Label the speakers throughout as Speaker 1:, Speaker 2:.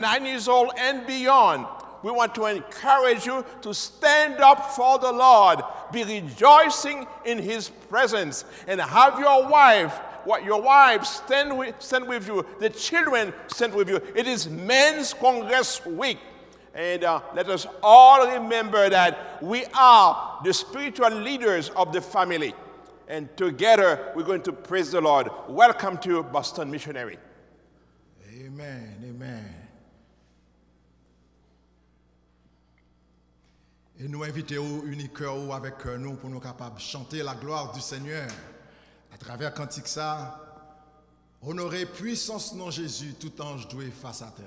Speaker 1: 9 years old and beyond, we want to encourage you to stand up for the Lord, be rejoicing in His presence, and have your wife stand with you, the children stand with you. It is Men's Congress Week. And let us all remember that we are the spiritual leaders of the family. And together, we're going to praise the Lord. Welcome to Boston Missionary.
Speaker 2: Amen, amen. Et nous invitons uniquement avec nous pour nous capables de chanter la gloire du Seigneur à travers cantique ça. Honorer puissance nom Jésus, tout ange doué face à terre.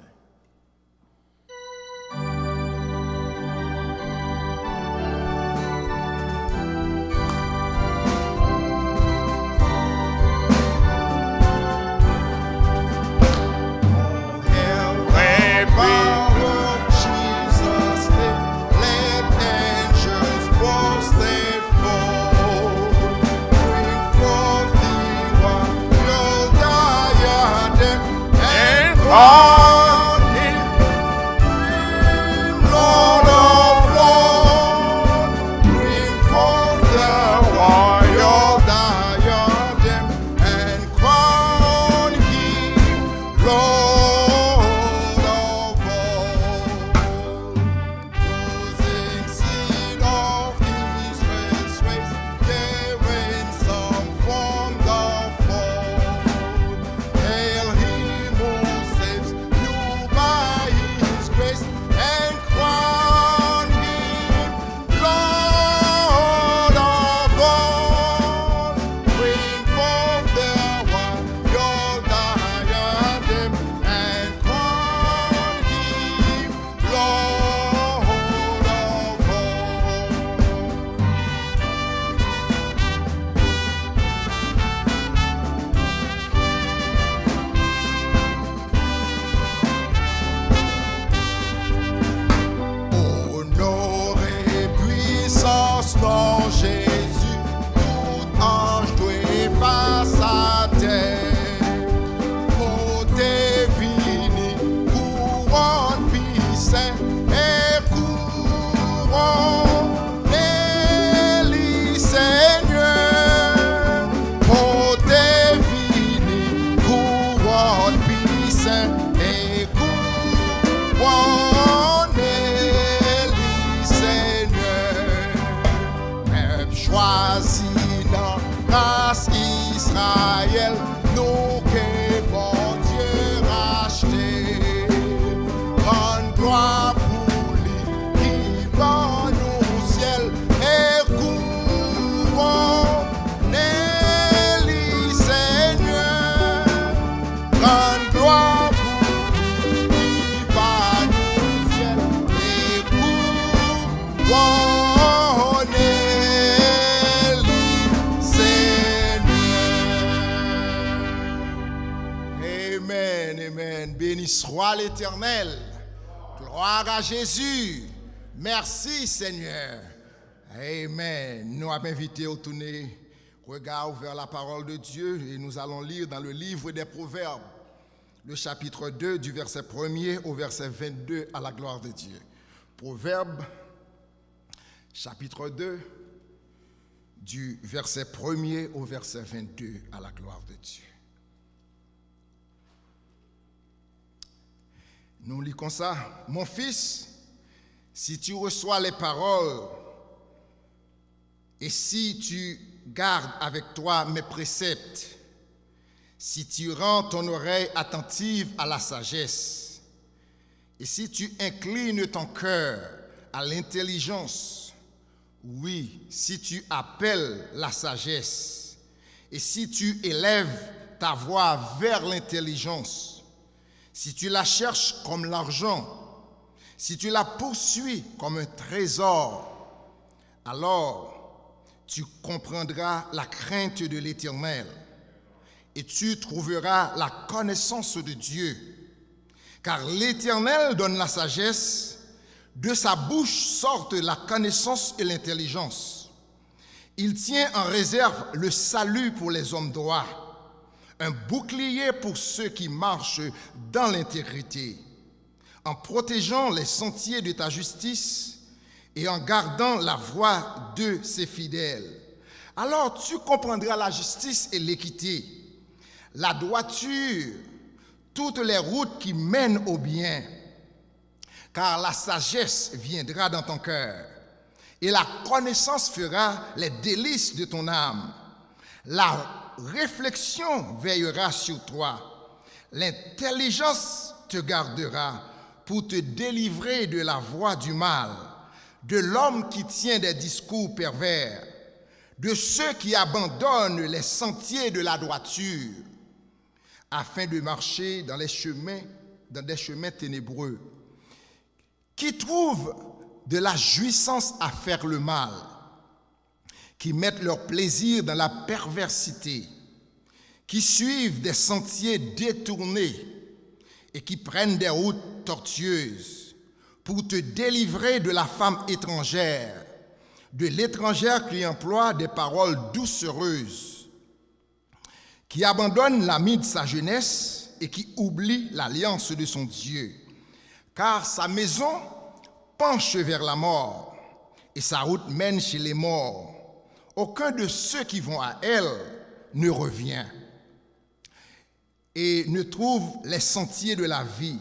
Speaker 3: Soit l'Éternel. Gloire à Jésus. Merci Seigneur. Amen. Nous avons invité au tourner regard vers la parole de Dieu et nous allons lire dans le livre des Proverbes, le chapitre 2 du verset 1er au verset 22 à la gloire de Dieu. Proverbes, chapitre 2, du verset 1er au verset 22 à la gloire de Dieu. Nous lisons ça. Mon fils, si tu reçois les paroles et si tu gardes avec toi mes préceptes, si tu rends ton oreille attentive à la sagesse et si tu inclines ton cœur à l'intelligence, oui, si tu appelles la sagesse et si tu élèves ta voix vers l'intelligence, si tu la cherches comme l'argent, si tu la poursuis comme un trésor, alors tu comprendras la crainte de l'Éternel et tu trouveras la connaissance de Dieu. Car l'Éternel donne la sagesse, de sa bouche sortent la connaissance et l'intelligence. Il tient en réserve le salut pour les hommes droits, un bouclier pour ceux qui marchent dans l'intégrité. en protégeant les sentiers de ta justice et en gardant la voie de ses fidèles. Alors tu comprendras la justice et l'équité, la droiture, toutes les routes qui mènent au bien, car la sagesse viendra dans ton cœur et la connaissance fera les délices de ton âme. La réflexion veillera sur toi, l'intelligence te gardera pour te délivrer de la voie du mal, de l'homme qui tient des discours pervers, de ceux qui abandonnent les sentiers de la droiture, afin de marcher dans des chemins ténébreux, qui trouvent de la jouissance à faire le mal, qui mettent leur plaisir dans la perversité, qui suivent des sentiers détournés et qui prennent des routes tortueuses pour te délivrer de la femme étrangère, de l'étrangère qui emploie des paroles doucereuses, qui abandonne l'ami de sa jeunesse et qui oublie l'alliance de son Dieu, car sa maison penche vers la mort et sa route mène chez les morts. Aucun de ceux qui vont à elle ne revient et ne trouve les sentiers de la vie.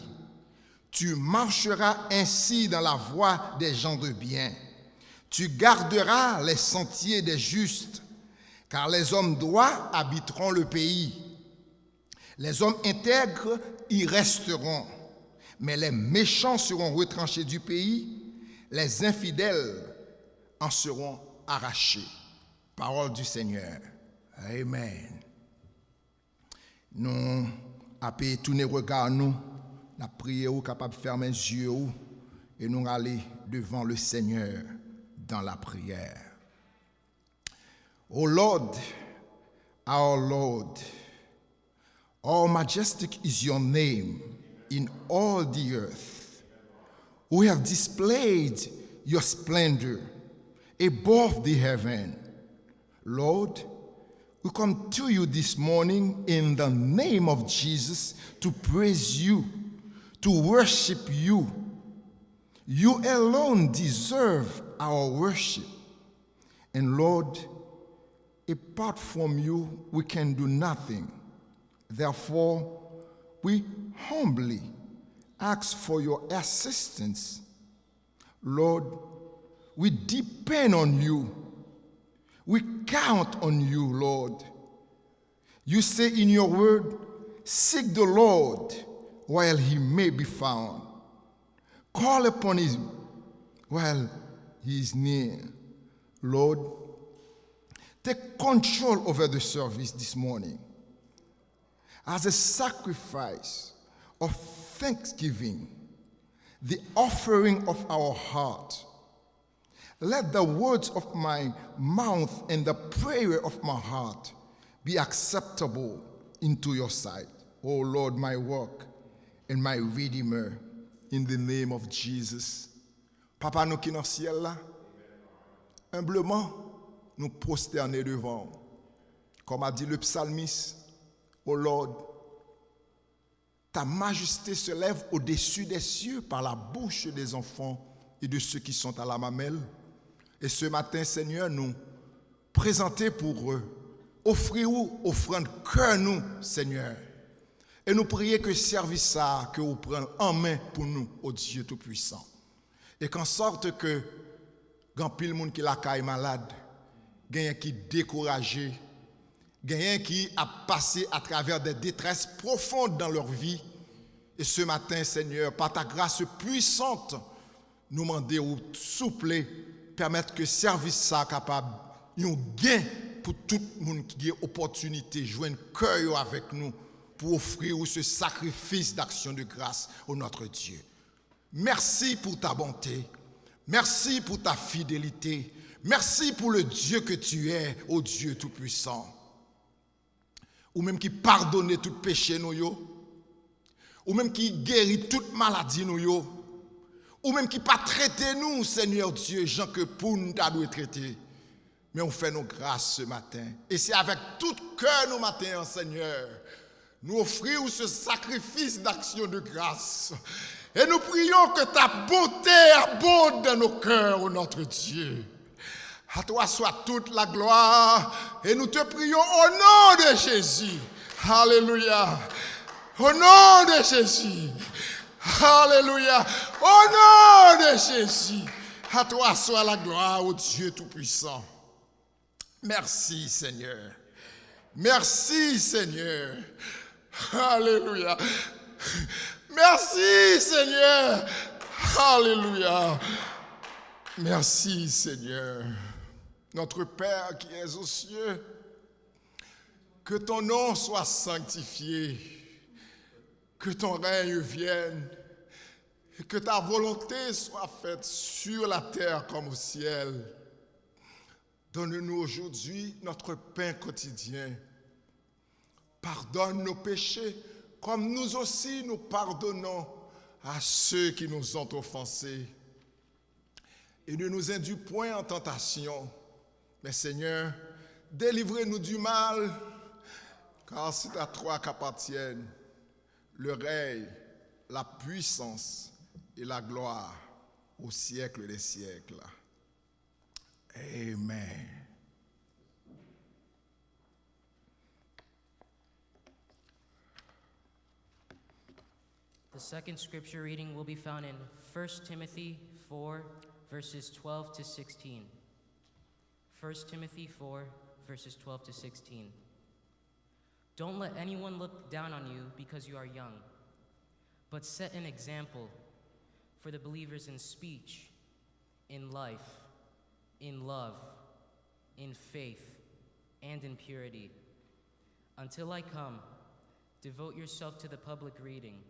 Speaker 3: Tu marcheras ainsi dans la voie des gens de bien. Tu garderas les sentiers des justes, car les hommes droits habiteront le pays. Les hommes intègres y resteront, mais les méchants seront retranchés du pays, les infidèles en seront arrachés. Parole du Seigneur. Amen. Nous appelons tous les regards, nous, la prière, capable de fermer les yeux et nous aller devant le Seigneur dans la prière. O Lord, our Lord, how majestic is your name in all the earth. We have displayed your splendor above the heaven. Lord, we come to you this morning in the name of Jesus to praise you, to worship you. You alone deserve our worship. And Lord, apart from you, we can do nothing. Therefore, we humbly ask for your assistance. Lord, we depend on you. We count on you, Lord. You say in your word, seek the Lord while he may be found. Call upon him while he is near. Lord, take control over the service this morning. As a sacrifice of thanksgiving, the offering of our heart, let the words of my mouth and the prayer of my heart be acceptable into your sight. O Lord, my work and my Redeemer, in the name of Jesus. Papa, nous qui dans le ciel là, humblement, nous prosterner devant. Comme a dit le psalmiste, O Lord, ta majesté se lève au-dessus des cieux par la bouche des enfants et de ceux qui sont à la mamelle. Et ce matin, Seigneur, nous présenter pour eux, offrir offrande cœur nous, Seigneur. Et nous prier que service ça, que vous preniez en main pour nous, au Dieu Tout-Puissant. Et qu'en sorte que, quand pile monde qui la caille malade, gagne qui découragé, gagne qui a passé à travers des détresses profondes dans leur vie. Et ce matin, Seigneur, par ta grâce puissante, nous demandons souple, permettre que service ça capable, un gain pour tout le monde qui a opportunité, jouer un cœur avec nous pour offrir ce sacrifice d'action de grâce au notre Dieu. Merci pour ta bonté, merci pour ta fidélité, merci pour le Dieu que tu es, ô Dieu Tout-Puissant. Ou même qui pardonne tout péché nous yo, ou même qui guérit toute maladie nous yo, ou même qui pas traiter nous, Seigneur Dieu, gens que pour nous doit traiter. Mais on fait nos grâces ce matin. Et c'est avec tout cœur nous matin, Seigneur, nous offrir ce sacrifice d'action de grâce. Et nous prions que ta bonté abonde dans nos cœurs, ô notre Dieu. À toi soit toute la gloire. Et nous te prions au nom de Jésus. Alléluia. Au nom de Jésus. Alléluia. Au nom de Jésus. À toi soit la gloire, ô Dieu Tout-Puissant. Merci, Seigneur. Merci, Seigneur. Alléluia. Merci, Seigneur. Alléluia. Merci, Seigneur. Notre Père qui es aux cieux, que ton nom soit sanctifié, que ton règne vienne, et que ta volonté soit faite sur la terre comme au ciel. Donne-nous aujourd'hui notre pain quotidien. Pardonne nos péchés, comme nous aussi nous pardonnons à ceux qui nous ont offensés. Et ne nous induis point en tentation, mais Seigneur, délivrez-nous du mal, car c'est à toi qu'appartiennent le règne, la puissance et la gloire au siècle des siècles. Amen.
Speaker 4: The second scripture reading will be found in 1 Timothy 4, verses 12 to 16. 1 Timothy 4, verses 12 to 16. Don't let anyone look down on you because you are young, but set an example for the believers in speech, in life, in love, in faith, and in purity. Until I come, devote yourself to the public reading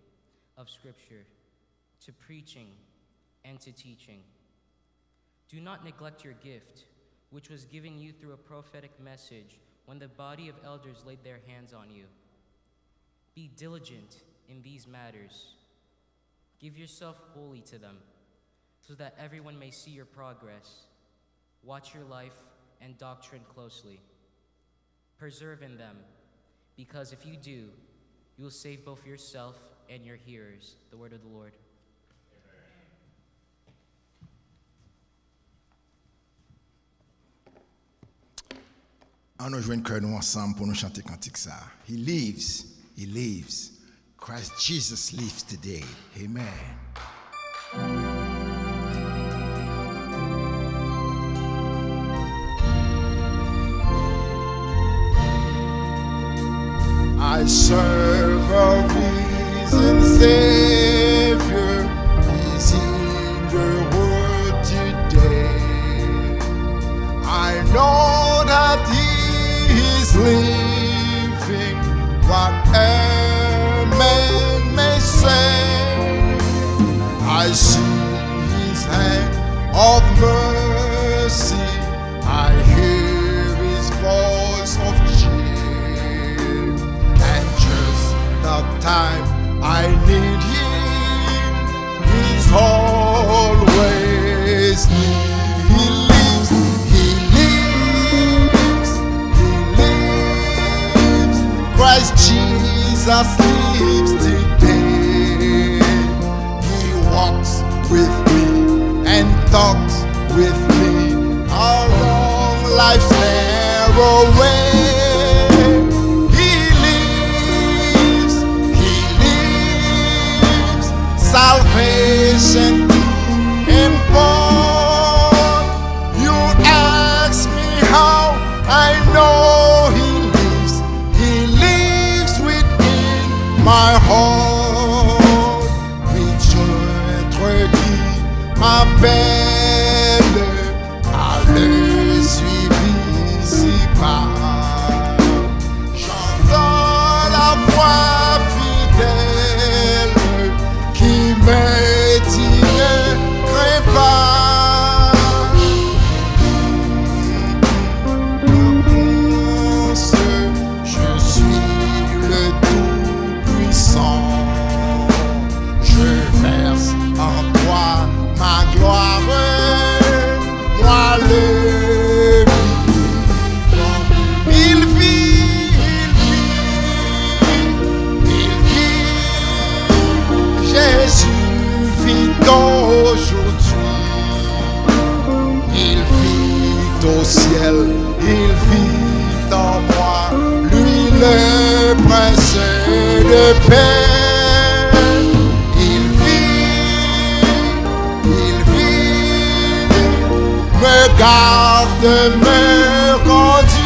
Speaker 4: of Scripture, to preaching, and to teaching. Do not neglect your gift, which was given you through a prophetic message when the body of elders laid their hands on you. Be diligent in these matters. Give yourself wholly to them, so that everyone may see your progress. Watch your life and doctrine closely. Preserve in them, because if you do, you will save both yourself and your hearers. The word of the Lord.
Speaker 3: On nous joint cœur nous ensemble pour nous chanter cantique ça. He lives, he lives. Christ Jesus lives today. Amen. I serve a risen Savior. He's in the world today. I know that He is living, whatever man may say. I see His hand of mercy. I hear His voice of cheer. And just the time I need Him, He's always near. He lives, He lives, He lives. Christ Jesus lives today. He walks with me and talks with me along life's narrow way. He lives, salvation import. You ask me how I know He lives within my heart. Rejoindre-qui m'appelle à le suivi si bas. J'entends la voix fidèle qui me dit ne crains pas. Je suis le Tout-Puissant. Je verse en toi ma gloire. paix. Il vit, me garde, me conduit,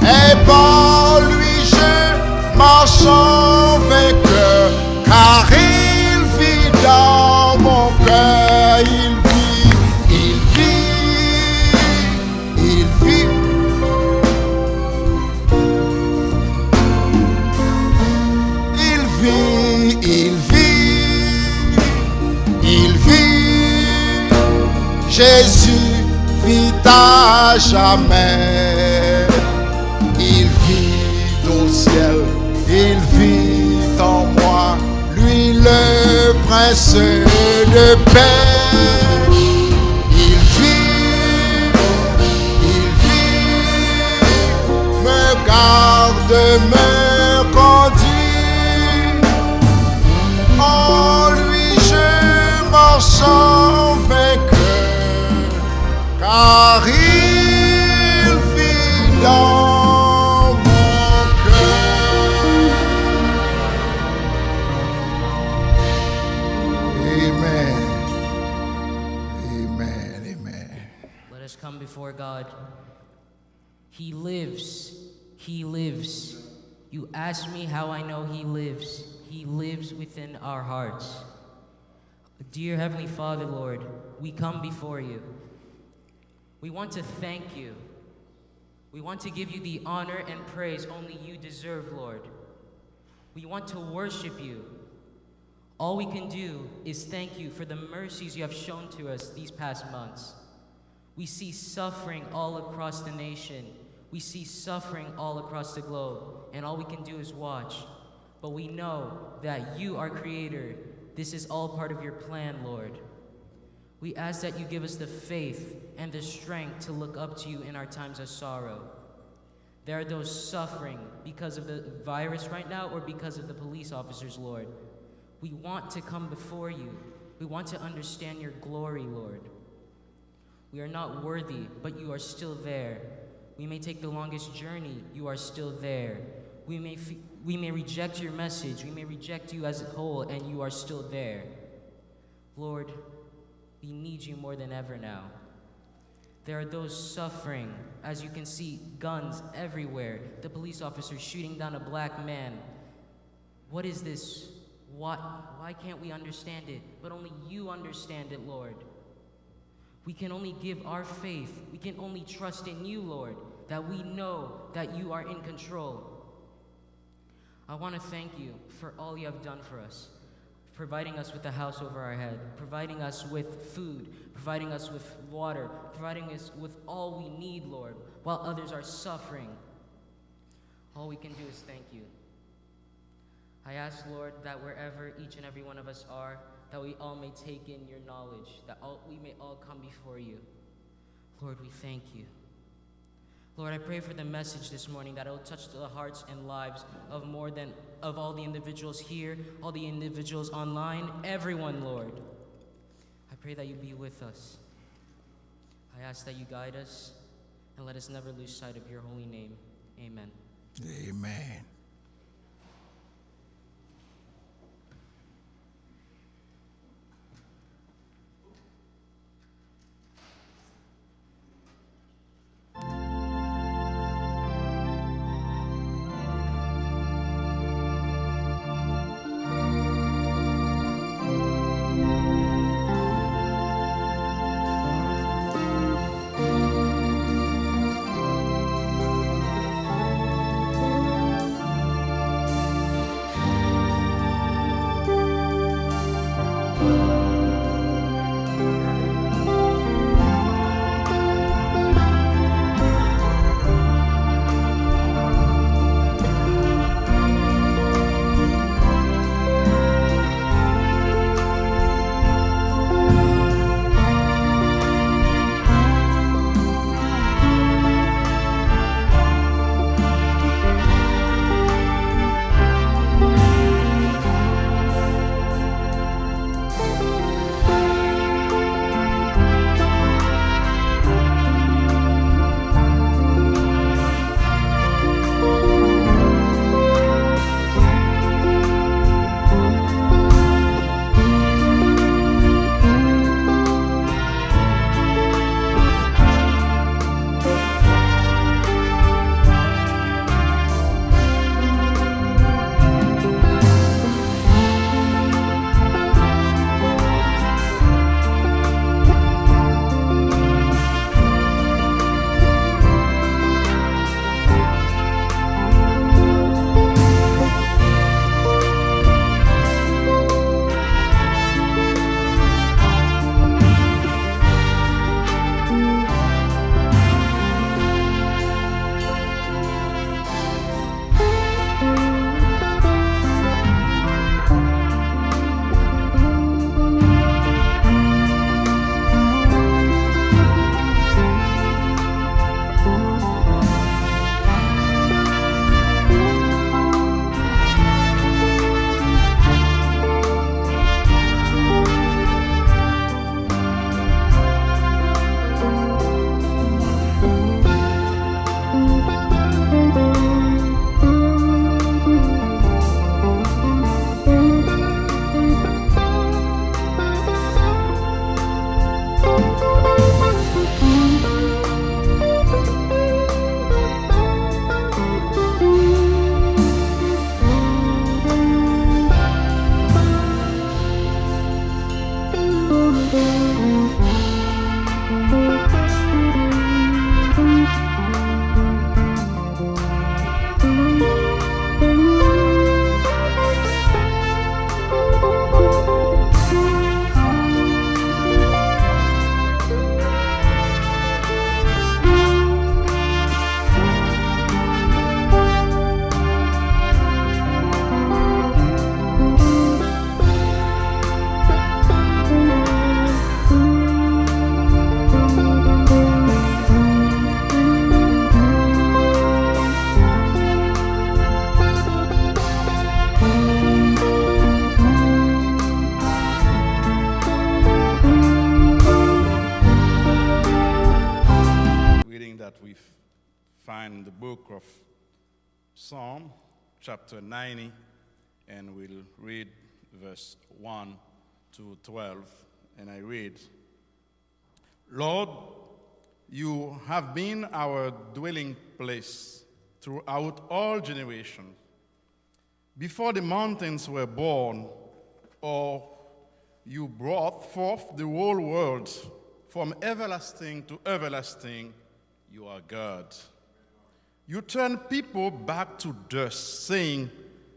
Speaker 3: et par lui je marche en vainqueur, car il vit dans mon cœur. Il vit, il vit, il vit. Il vit, il vit, il vit. Jésus vit à jamais. Il vit au ciel, il vit en moi, lui le prince de paix. Il vit, me garde, me conduit. En lui je marche en vainqueur, car il vit dans mon cœur. Amen. Amen. Amen.
Speaker 4: Let us come before God. He lives. He lives. You ask me how I know He lives. He lives within our hearts. Dear Heavenly Father, Lord, we come before you. We want to thank you. We want to give you the honor and praise only you deserve, Lord. We want to worship you. All we can do is thank you for the mercies you have shown to us these past months. We see suffering all across the nation. We see suffering all across the globe, and all we can do is watch. But we know that you, our Creator, this is all part of your plan, Lord. We ask that you give us the faith and the strength to look up to you in our times of sorrow. There are those suffering because of the virus right now or because of the police officers, Lord. We want to come before you. We want to understand your glory, Lord. We are not worthy, but you are still there. We may take the longest journey, you are still there. We may reject your message, we may reject you as a whole, and you are still there. Lord, we need you more than ever now. There are those suffering. As you can see, guns everywhere. The police officer shooting down a black man. What is this? Why can't we understand it? But only you understand it, Lord. We can only give our faith. We can only trust in you, Lord, that we know that you are in control. I want to thank you for all you have done for us, providing us with a house over our head, providing us with food, providing us with water, providing us with all we need, Lord, while others are suffering. All we can do is thank you. I ask, Lord, that wherever each and every one of us are, that we all may take in your knowledge, that we may all come before you. Lord, we thank you. Lord, I pray for the message this morning that it will touch the hearts and lives of all the individuals here, all the individuals online, everyone, Lord. I pray that you be with us. I ask that you guide us and let us never lose sight of your holy name. Amen.
Speaker 3: Amen.
Speaker 5: Reading that we find in the book of Psalm, chapter 90, and we'll read verse 1 to 12. And I read, Lord, you have been our dwelling place throughout all generations. Before the mountains were born, or you brought forth the whole world, from everlasting to everlasting, you are God. You turn people back to dust, saying,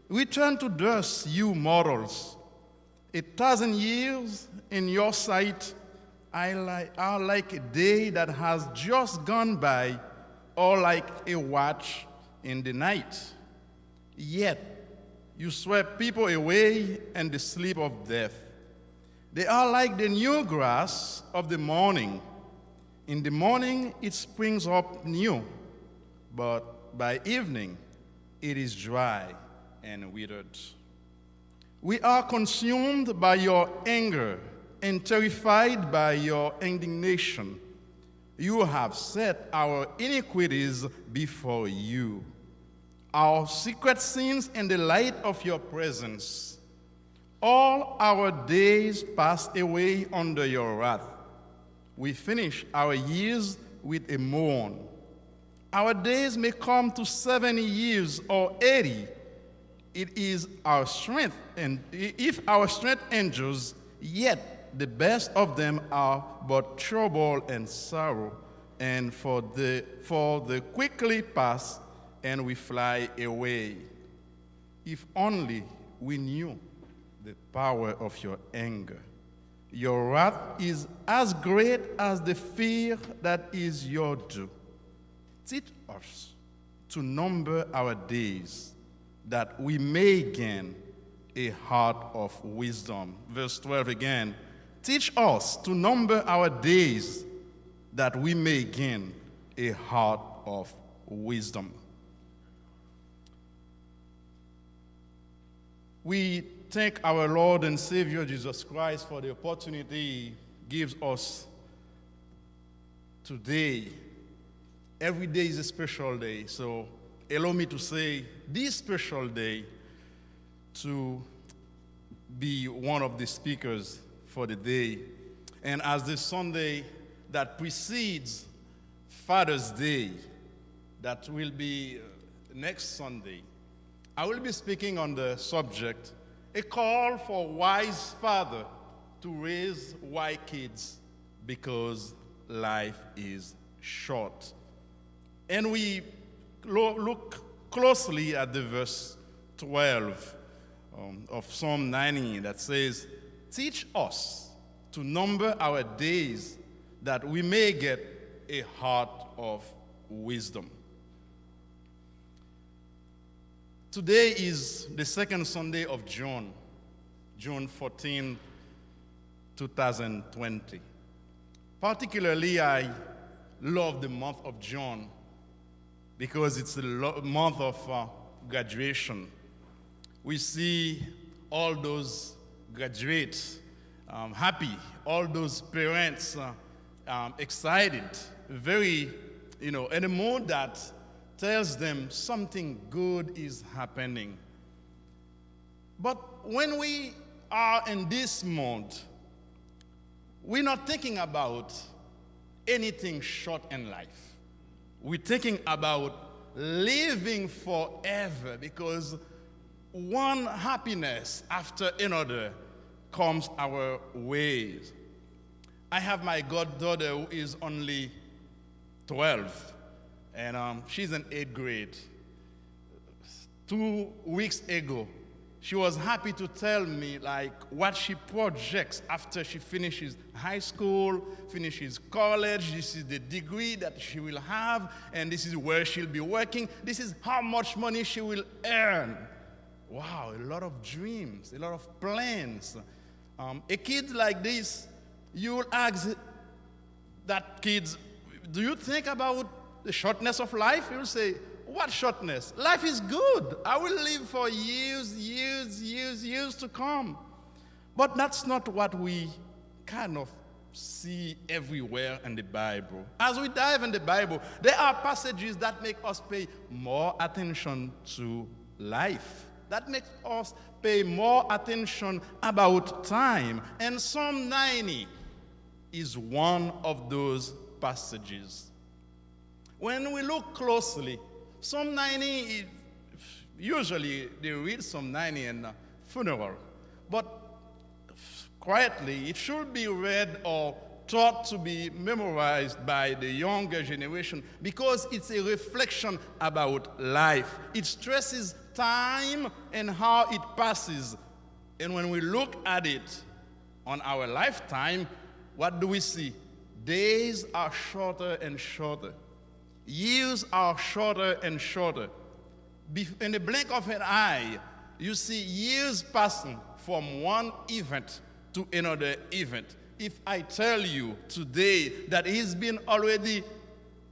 Speaker 5: return to dust, you mortals. 1,000 years in your sight are like a day that has just gone by, or like a watch in the night. Yet you swept people away in the sleep of death. They are like the new grass of the morning. In the morning it springs up new, but by evening it is dry and withered. We are consumed by your anger and terrified by your indignation. You have set our iniquities before you, our secret sins in the light of your presence. All our days pass away under your wrath. We finish our years with a mourn. Our days may come to 70 years or 80. It is our strength, and if our strength endures, yet the best of them are but trouble and sorrow, and for the quickly pass, and we fly away. If only we knew the power of your anger. Your wrath is as great as the fear that is your due. Teach us to number our days, that we may gain a heart of wisdom. Verse 12 again. Teach us to number our days, that we may gain a heart of wisdom. We thank our Lord and Savior Jesus Christ for the opportunity He gives us today. Every day is a special day, so allow me to say this special day to be one of the speakers for the day. And as the Sunday that precedes Father's Day, that will be next Sunday, I will be speaking on the subject, a call for wise father to raise wise kids because life is short. And we look closely at the verse 12 of Psalm 90 that says, teach us to number our days, that we may get a heart of wisdom. Today is the second Sunday of June 14, 2020. Particularly, I love the month of June because it's the month of graduation. We see all those graduates happy, all those parents excited, very, in a mood that tells them something good is happening. But when we are in this mode, we're not thinking about anything short in life. We're thinking about living forever, because one happiness after another comes our way. I have my goddaughter who is only 12, and she's in 8th grade. 2 weeks ago, she was happy to tell me like what she projects after she finishes high school, finishes college. This is the degree that she will have, and this is where she'll be working. This is how much money she will earn. Wow, a lot of dreams, a lot of plans. A kid like this, you will ask that kids, do you think about the shortness of life? He will say, what shortness? Life is good. I will live for years to come. But that's not what we kind of see everywhere in the Bible. As we dive in the Bible, there are passages that make us pay more attention to life, that makes us pay more attention about time. And Psalm 90 is one of those passages. When we look closely, Psalm 90, usually they read Psalm 90 in a funeral, but quietly, it should be read or taught to be memorized by the younger generation because it's a reflection about life. It stresses time and how it passes. And when we look at it on our lifetime, what do we see? Days are shorter and shorter. Years are shorter and shorter. In the blink of an eye, you see years passing from one event to another event. If I tell you today that it's been already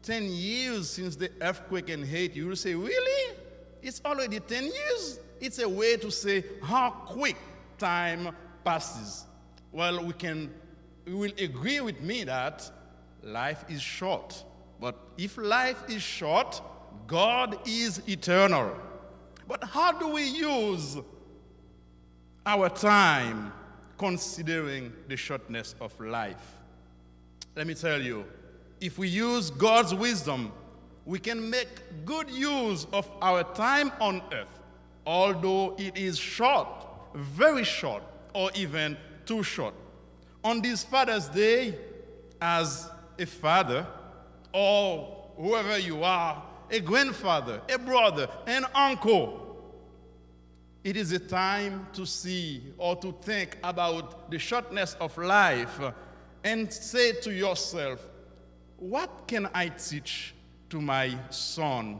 Speaker 5: 10 years since the earthquake in Haiti, you will say, really? It's already 10 years? It's a way to say how quick time passes. Well, you will agree with me that life is short. But if life is short, God is eternal. But how do we use our time considering the shortness of life? Let me tell you, if we use God's wisdom, we can make good use of our time on earth, although it is short, very short, or even too short. On this Father's Day, as a father, or whoever you are, a grandfather, a brother, an uncle, it is a time to see or to think about the shortness of life and say to yourself, what can I teach to my son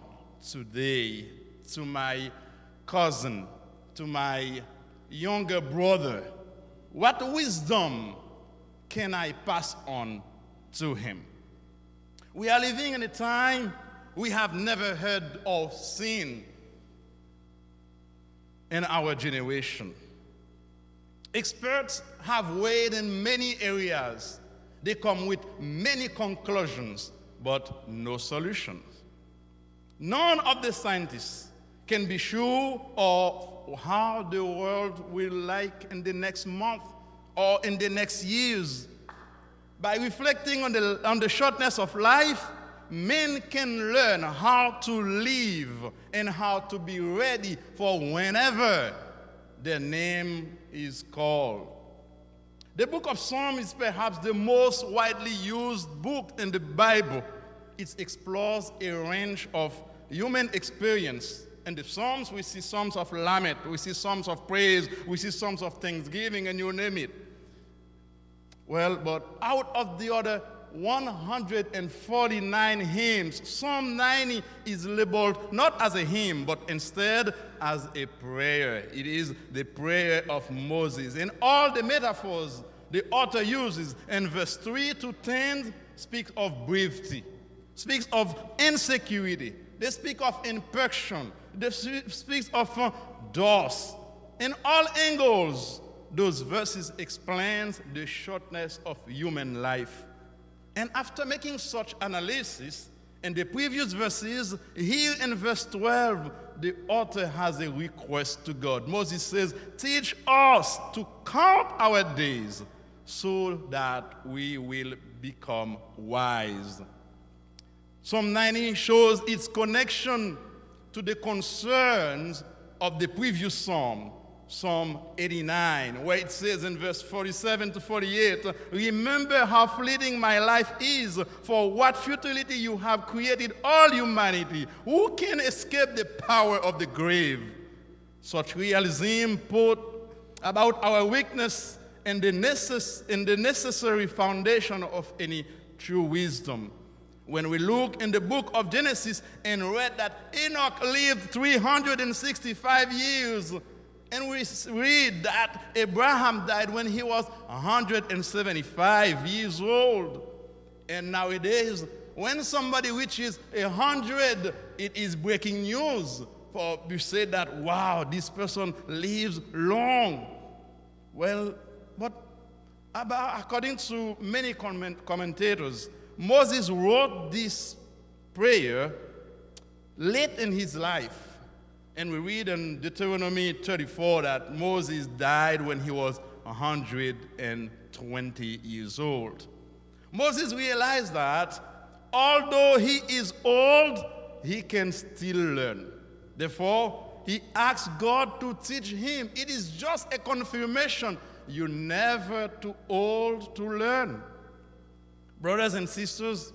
Speaker 5: today, to my cousin, to my younger brother? What wisdom can I pass on to him? We are living in a time we have never heard or seen in our generation. Experts have weighed in many areas. They come with many conclusions, but no solutions. None of the scientists can be sure of how the world will like in the next month or in the next years. By reflecting on the shortness of life, men can learn how to live and how to be ready for whenever their name is called. The book of Psalms is perhaps the most widely used book in the Bible. It explores a range of human experience. In the Psalms, we see Psalms of lament, we see Psalms of praise, we see Psalms of thanksgiving, and you name it. Well, but out of the other 149 hymns, Psalm 90 is labeled not as a hymn, but instead as a prayer. It is the prayer of Moses. And all the metaphors the author uses in verse 3 to 10 speaks of brevity, speaks of insecurity. They speak of imperfection. They speak of dust. In all angles, those verses explain the shortness of human life. And after making such analysis, in the previous verses, here in verse 12, the author has a request to God. Moses says, teach us to count our days so that we will become wise. Psalm 90 shows its connection to the concerns of the previous psalm. Psalm 89, where it says in verse 47 to 48, remember how fleeting my life is, for what futility you have created all humanity. Who can escape the power of the grave? Such realism put about our weakness and the necessary foundation of any true wisdom. When we look in the book of Genesis and read that Enoch lived 365 years, and we read that Abraham died when he was 175 years old. And nowadays, when somebody reaches 100, it is breaking news. For you say that, wow, this person lives long. Well, but according to many commentators, Moses wrote this prayer late in his life. And we read in Deuteronomy 34 that Moses died when he was 120 years old. Moses realized that although he is old, he can still learn. Therefore, he asked God to teach him. It is just a confirmation. You're never too old to learn. Brothers and sisters,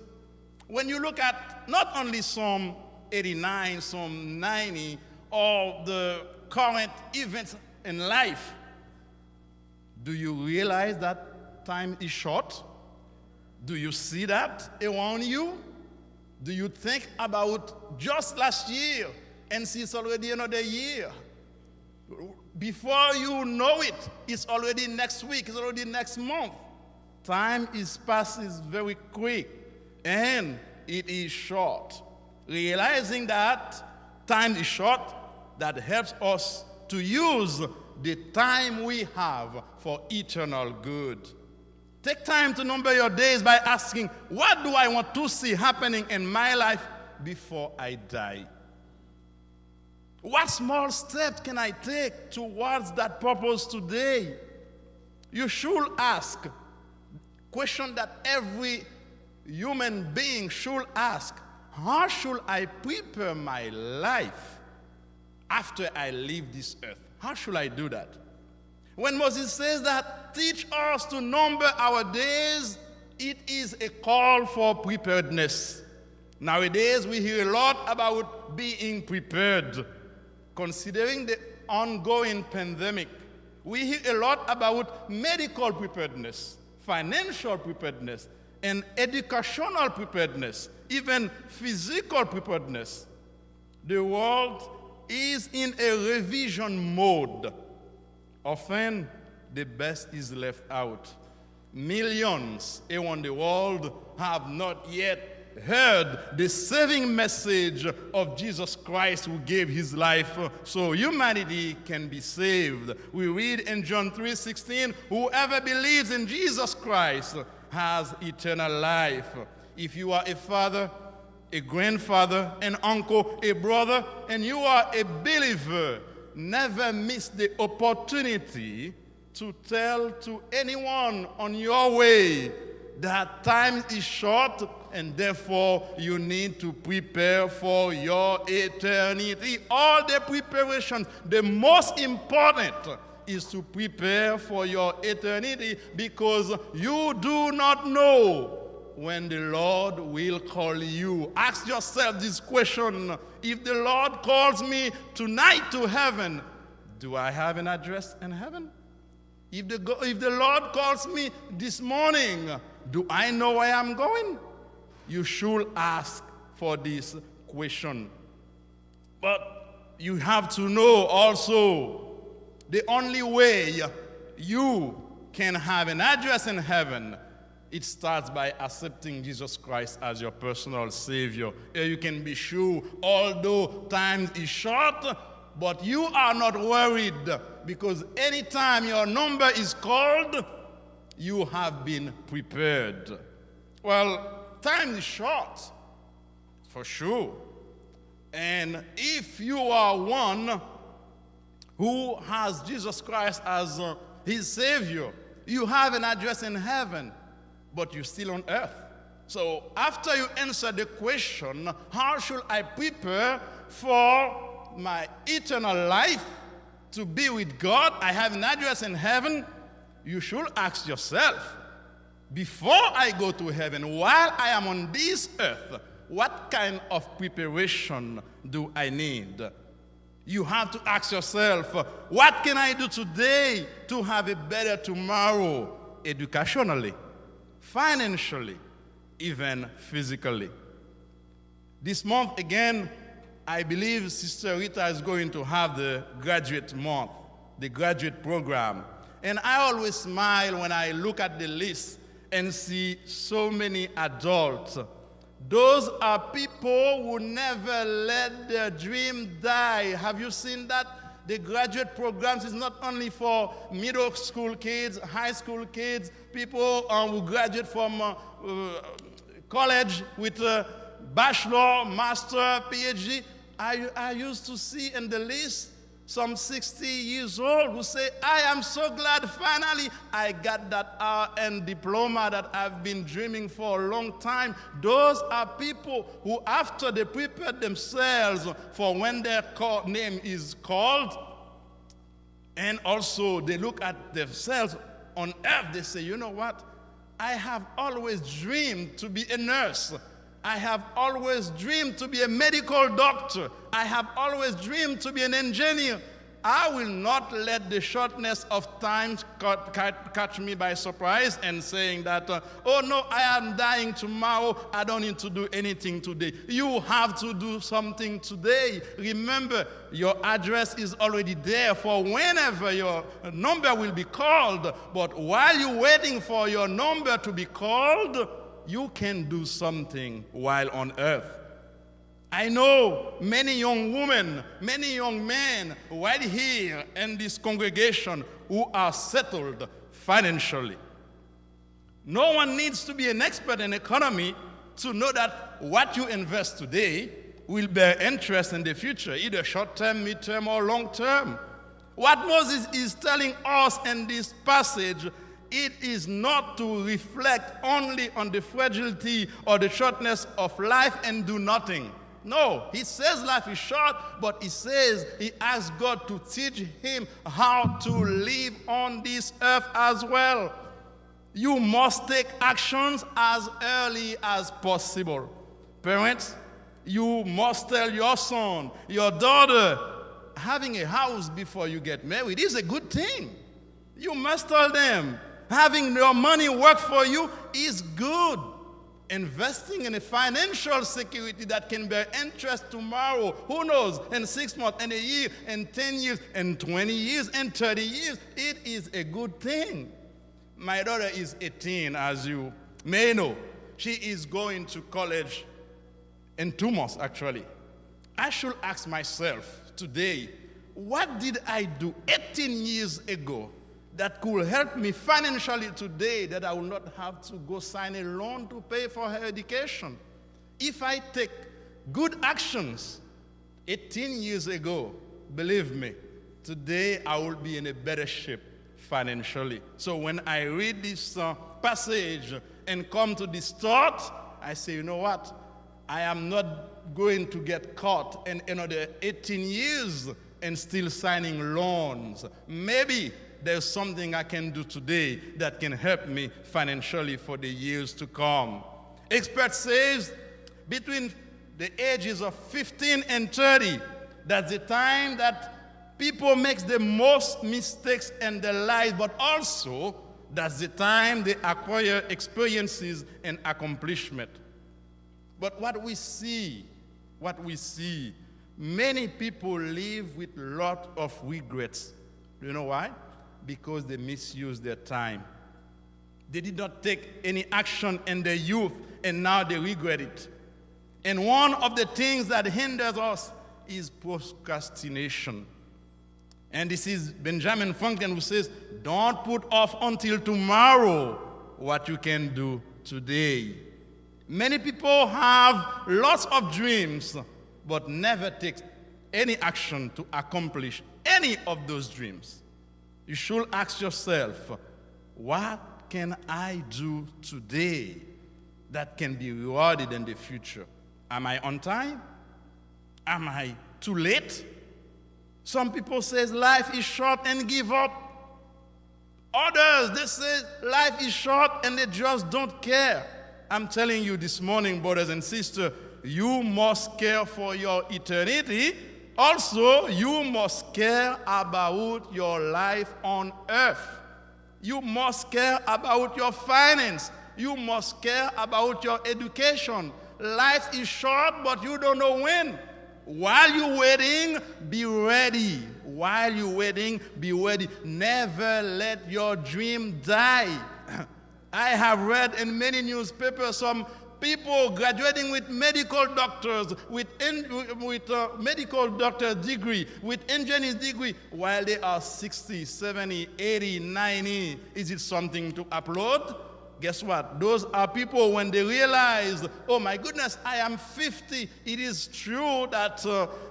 Speaker 5: when you look at not only Psalm 89, Psalm 90, or the current events in life, do you realize that time is short? Do you see that around you? Do you think about just last year and see it's already another year? Before you know it, it's already next week, it's already next month. Time passes very quick, and it is short. Realizing that time is short, that helps us to use the time we have for eternal good. Take time to number your days by asking, what do I want to see happening in my life before I die? What small steps can I take towards that purpose today? You should ask, question that every human being should ask, how should I prepare my life after I leave this earth? How should I do that? When Moses says that, teach us to number our days, it is a call for preparedness. Nowadays, we hear a lot about being prepared. Considering the ongoing pandemic, we hear a lot about medical preparedness, financial preparedness, and educational preparedness, even physical preparedness. The world is in a revision mode. Often, the best is left out. Millions around the world have not yet heard the saving message of Jesus Christ, who gave his life so humanity can be saved. We read in John 3:16, whoever believes in Jesus Christ has eternal life. If you are a father, a grandfather, an uncle, a brother, and you are a believer, never miss the opportunity to tell to anyone on your way that time is short and therefore you need to prepare for your eternity. All the preparation, the most important is to prepare for your eternity, because you do not know when the Lord will call you. Ask yourself this question: if the Lord calls me tonight to heaven, do I have an address in heaven? If the Lord calls me this morning, do I know where I'm going? You should ask for this question. But you have to know also, the only way you can have an address in heaven, it starts by accepting Jesus Christ as your personal Savior. And you can be sure, although time is short, but you are not worried, because anytime your number is called, you have been prepared. Well, time is short, for sure. And if you are one who has Jesus Christ as his Savior, you have an address in heaven, but you're still on earth. So after you answer the question, how should I prepare for my eternal life? to be with God, I have an address in heaven, you should ask yourself, before I go to heaven, while I am on this earth, what kind of preparation do I need? You have to ask yourself, what can I do today to have a better tomorrow, educationally, financially, even physically? This month, again, I believe Sister Rita is going to have the graduate month, the graduate program. And I always smile when I look at the list and see so many adults. Those are people who never let their dream die. Have you seen that? The graduate programs is not only for middle school kids, high school kids, people who graduate from college with a bachelor, master, PhD. I used to see in the list some 60 years old who say, I am so glad finally I got that RN diploma that I've been dreaming for a long time. Those are people who, after they prepare themselves for when their name is called, and also they look at themselves on earth, they say, you know what? I have always dreamed to be a nurse. I have always dreamed to be a medical doctor. I have always dreamed to be an engineer. I will not let the shortness of time catch me by surprise and saying that, oh no, I am dying tomorrow, I don't need to do anything today. You have to do something today. Remember, your address is already there for whenever your number will be called. But while you're waiting for your number to be called, you can do something while on earth. I know many young women, many young men right here in this congregation who are settled financially. No one needs to be an expert in economy to know that what you invest today will bear interest in the future, either short-term, mid-term, or long-term. What Moses is telling us in this passage, it is not to reflect only on the fragility or the shortness of life and do nothing. No, he says life is short, but he says he asks God to teach him how to live on this earth as well. You must take actions as early as possible. Parents, you must tell your son, your daughter, having a house before you get married is a good thing. You must tell them, having your money work for you is good. Investing in a financial security that can bear interest tomorrow, who knows, in 6 months, in a year, in 10 years, in 20 years, in 30 years, it is a good thing. My daughter is 18, as you may know. She is going to college in 2 months, actually. I should ask myself today, what did I do 18 years ago that could help me financially today that I will not have to go sign a loan to pay for her education? If I take good actions 18 years ago, believe me, today I will be in a better shape financially. So when I read this passage and come to this thought, I say, you know what? I am not going to get caught in another 18 years and still signing loans. Maybe there's something I can do today that can help me financially for the years to come. Expert says between the ages of 15 and 30, that's the time that people make the most mistakes in their lives, but also that's the time they acquire experiences and accomplishment. But what we see, many people live with a lot of regrets. You know why? Because they misuse their time. They did not take any action in their youth, and now they regret it. And one of the things that hinders us is procrastination. And this is Benjamin Franklin who says, don't put off until tomorrow what you can do today. Many people have lots of dreams, but never take any action to accomplish any of those dreams. You should ask yourself, what can I do today that can be rewarded in the future? Am I on time? Am I too late? Some people say life is short and give up. Others, they say life is short and they just don't care. I'm telling you this morning, brothers and sisters, you must care for your eternity. Also, you must care about your life on earth. You must care about your finance. You must care about your education. Life is short, but you don't know when. While you're waiting, be ready. While you're waiting, be ready. Never let your dream die. I have read in many newspapers some people graduating with medical doctors, with medical doctor's degree, with engineer's degree, while they are 60, 70, 80, 90. Is it something to applaud? Guess what? Those are people when they realize, oh my goodness, I am 50. It is true that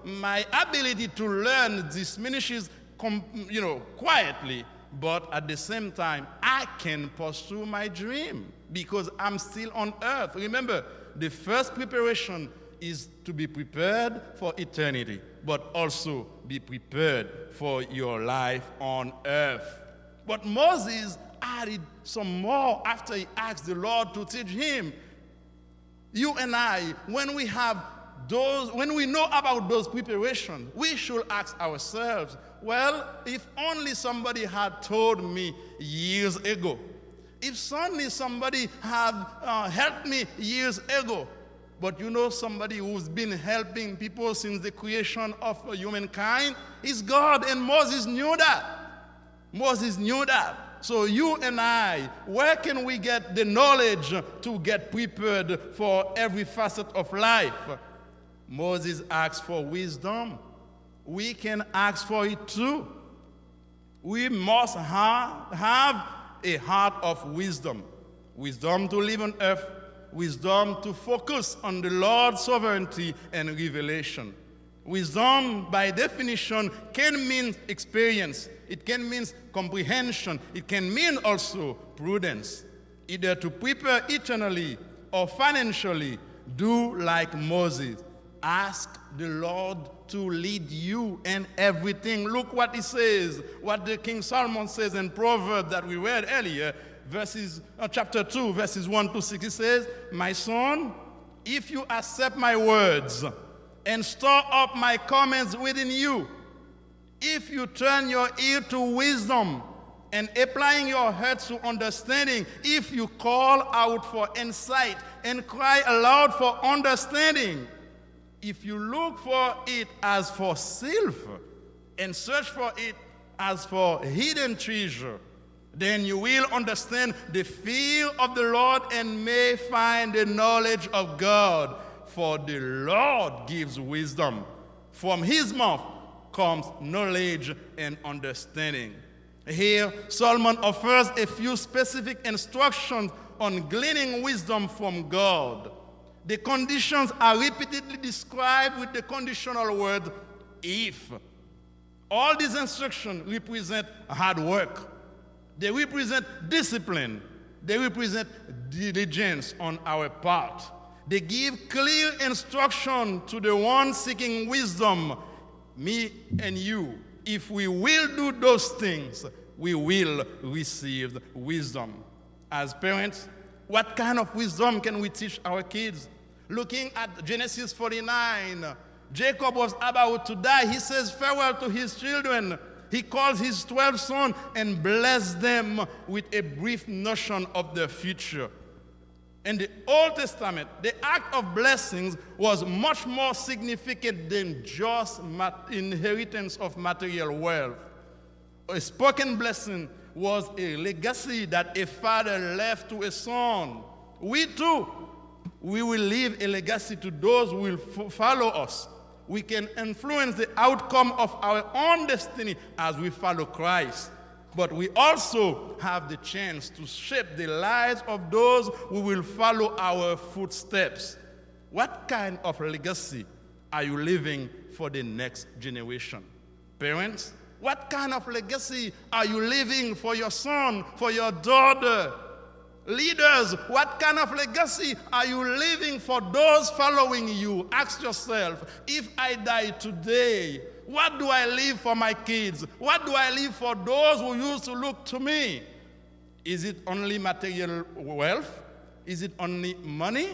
Speaker 5: my ability to learn diminishes, quietly, but at the same time, I can pursue my dream because I'm still on earth. Remember, the first preparation is to be prepared for eternity, but also be prepared for your life on earth. But Moses added some more after he asked the Lord to teach him. You and I, when we know about those preparations, we should ask ourselves, well, if only somebody had told me years ago, if only somebody had helped me years ago. But somebody who's been helping people since the creation of humankind is God, and Moses knew that. Moses knew that. So you and I, where can we get the knowledge to get prepared for every facet of life? Moses asked for wisdom. We can ask for it too. We must have a heart of wisdom. Wisdom to live on earth. Wisdom to focus on the Lord's sovereignty and revelation. Wisdom, by definition, can mean experience. It can mean comprehension. It can mean also prudence. Either to prepare eternally or financially, do like Moses. Ask the Lord to lead you in everything. Look what he says, what the King Solomon says in Proverbs that we read earlier, chapter 2, verses 1 to 6. He says, my son, if you accept my words and store up my comments within you, if you turn your ear to wisdom and applying your heart to understanding, if you call out for insight and cry aloud for understanding, if you look for it as for silver and search for it as for hidden treasure, then you will understand the fear of the Lord and may find the knowledge of God. For the Lord gives wisdom. From his mouth comes knowledge and understanding. Here, Solomon offers a few specific instructions on gleaning wisdom from God. The conditions are repeatedly described with the conditional word if. All these instructions represent hard work. They represent discipline. They represent diligence on our part. They give clear instruction to the one seeking wisdom, me and you. If we will do those things, we will receive wisdom. As parents, what kind of wisdom can we teach our kids? Looking at Genesis 49, Jacob was about to die. He says farewell to his children. He calls his 12 sons and blesses them with a brief notion of their future. In the Old Testament, the act of blessings was much more significant than just inheritance of material wealth. A spoken blessing was a legacy that a father left to a son. We too, we will leave a legacy to those who will follow us. We can influence the outcome of our own destiny as we follow Christ. But we also have the chance to shape the lives of those who will follow our footsteps. What kind of legacy are you leaving for the next generation? Parents, what kind of legacy are you leaving for your son, for your daughter? Leaders, what kind of legacy are you leaving for those following you? Ask yourself, if I die today, What do I leave for my kids? What do I leave for those who used to look to me? Is it only material wealth? Is it only money?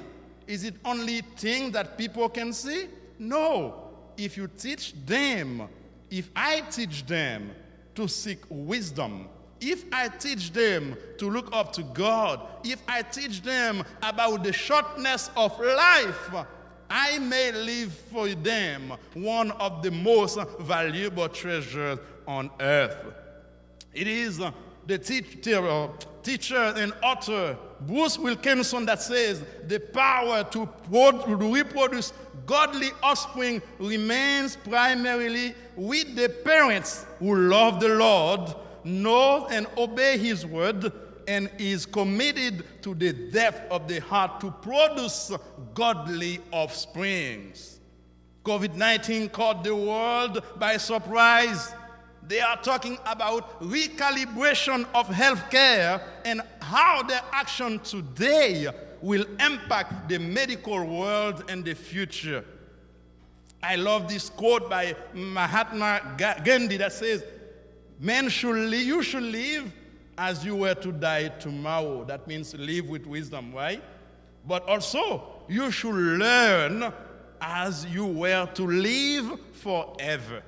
Speaker 5: Is it only things that people can see? No. If you teach them, if I teach them to seek wisdom, if I teach them to look up to God, if I teach them about the shortness of life, I may leave for them one of the most valuable treasures on earth. It is the teacher and author Bruce Wilkinson that says the power to reproduce godly offspring remains primarily with the parents who love the Lord, know and obey His word, and is committed to the depth of the heart to produce godly offsprings. COVID-19 caught the world by surprise. They are talking about recalibration of healthcare and how their action today will impact the medical world and the future. I love this quote by Mahatma Gandhi that says, you should live as you were to die tomorrow. That means live with wisdom, right? But also, you should learn as you were to live forever.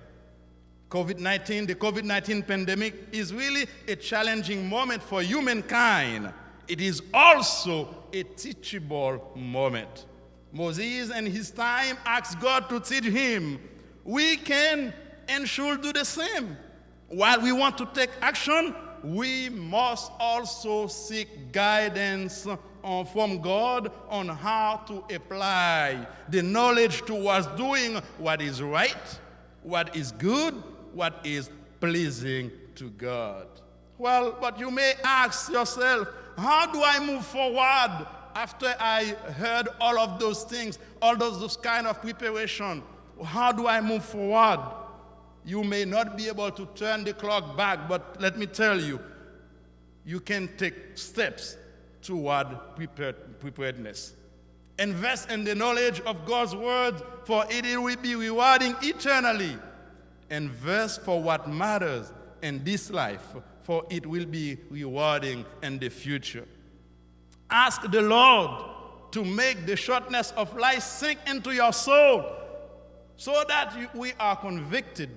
Speaker 5: The COVID-19 pandemic is really a challenging moment for humankind. It is also a teachable moment. Moses and his time asked God to teach him. We can and should do the same. While we want to take action, we must also seek guidance from God on how to apply the knowledge towards doing what is right, what is good, what is pleasing to God. Well, but you may ask yourself, how do I move forward after I heard all of those things, all those kind of preparation? How do I move forward? You may not be able to turn the clock back, but let me tell you, you can take steps toward preparedness. Invest in the knowledge of God's word, for it will be rewarding eternally. Invest for what matters in this life, for it will be rewarding in the future. Ask the Lord to make the shortness of life sink into your soul, so that we are convicted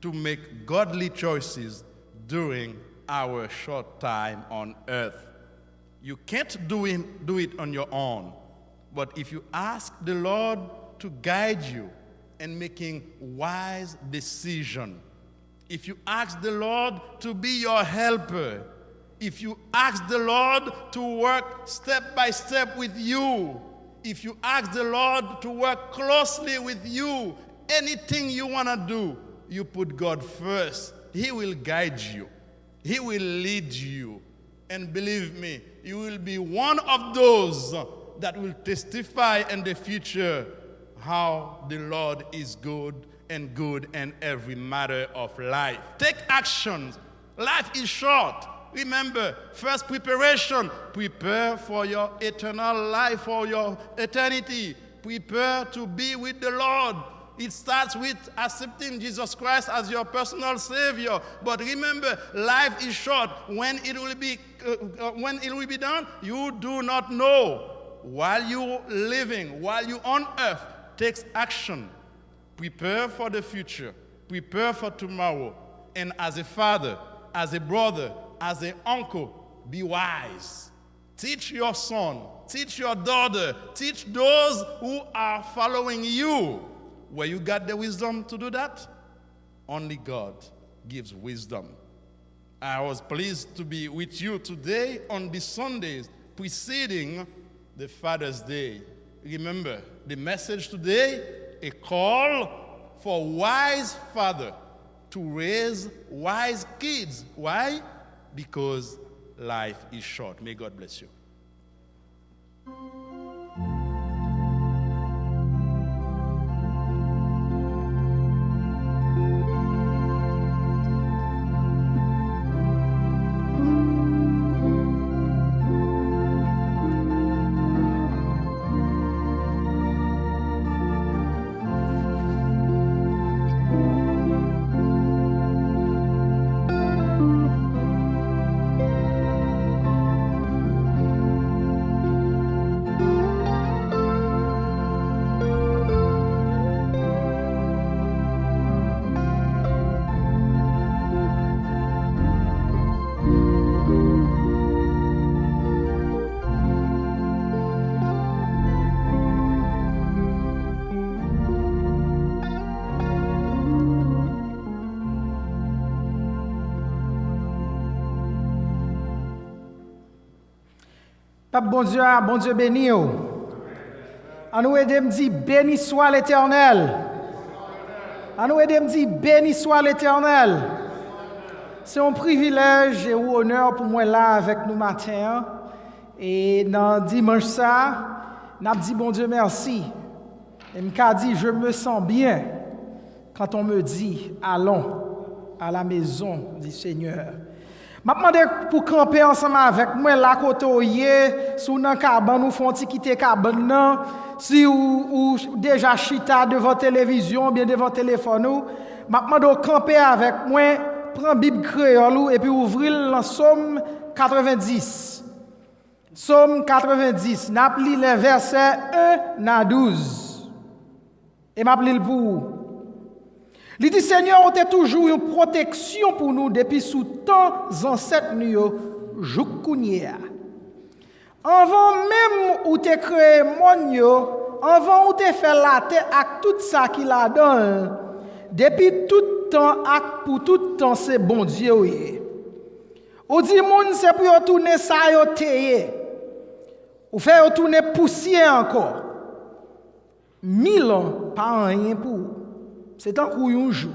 Speaker 5: to make godly choices during our short time on earth. You can't do it on your own, but if you ask the Lord to guide you in making wise decisions, if you ask the Lord to be your helper, if you ask the Lord to work step by step with you, if you ask the Lord to work closely with you, anything you want to do, you put God first. He will guide you. He will lead you. And believe me, you will be one of those that will testify in the future how the Lord is good and good in every matter of life. Take actions. Life is short. Remember, first preparation. Prepare for your eternal life, for your eternity. Prepare to be with the Lord. It starts with accepting Jesus Christ as your personal Savior. But remember, life is short. When it will be done, you do not know. While you're living, while you're on earth, take action. Prepare for the future. Prepare for tomorrow. And as a father, as a brother, as an uncle, be wise. Teach your son, teach your daughter, teach those who are following you. Where you got the wisdom to do that? Only God gives wisdom. I was pleased to be with you today on the Sundays preceding the Father's Day. Remember, the message today, a call for wise father to raise wise kids. Why? Because life is short. May God bless you.
Speaker 6: Papa bon Dieu béni. À nous aider me dire béni soit l'Éternel. À nous aider me dire béni soit l'Éternel. C'est un privilège et un honneur pour moi là avec nous matin. Et dans dimanche ça, n'a dit bon Dieu merci. Et m'a dit je me sens bien quand on me dit allons à la maison du Seigneur. M'a demandé pour camper ensemble avec moi là côté sous nan cabane nous font quitter cabane nan si ou déjà chita devant télévision bien devant téléphone ou m'a demandé camper avec moi prend Bible créole et puis ouvrir dans Somme 90. Somme 90, n'a li les versets 1 à 12. Et m'a li pour vous. Il dit Seigneur, on était toujours une protection pour nous depuis sous temps ancêtres nous joukounia. Avant même où tu créé monde, avant où tu fait la terre avec tout ça qu'il a donné, depuis tout temps pour tout temps c'est bon Dieu. On dit monde c'est pour retourner ça yo téye. Ou faire retourner poussière encore. 1000 ans pas rien pour. C'est un coup un jour.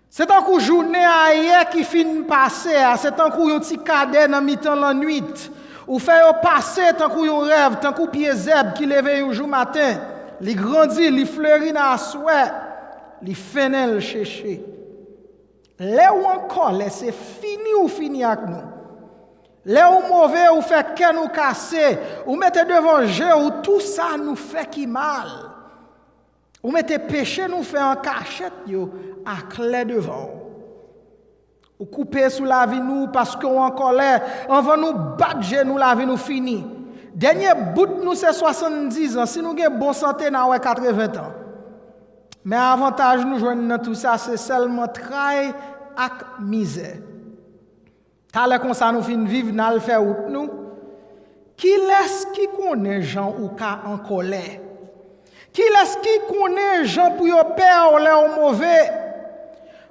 Speaker 6: C'est un coup journée hier qui finit passer, c'est un coup un petit cadet dans mi-temps la nuit. Ou faire passer tant coup un rêve, tant coup pied zèbre qui lève un jour matin, li grandit, li fleurit dans souhait, li fenel chercher. Là où encore, c'est fini ou fini avec nous. Là où mauvais ou fait qu'un nous casser, ou mettez devant Dieu ou tout ça nous fait qui mal. Ou mettez péché nous fait en cachette yo à clé devant. Ou couper sous la vie nous parce qu'on en colère, on va nous battre nous la vie nous fini. Dernier bout nous c'est 70 ans, si nous avons bonne santé nous 80 ans. Mais avantage nous joindre dans tout ça c'est seulement travail et misère. T'as comme ça nous fin vivre dans le faire route nous. Qui laisse qui connaît gens ou cas en colère? Qui laisse qui connaît gens pour yo père ou les mauvais?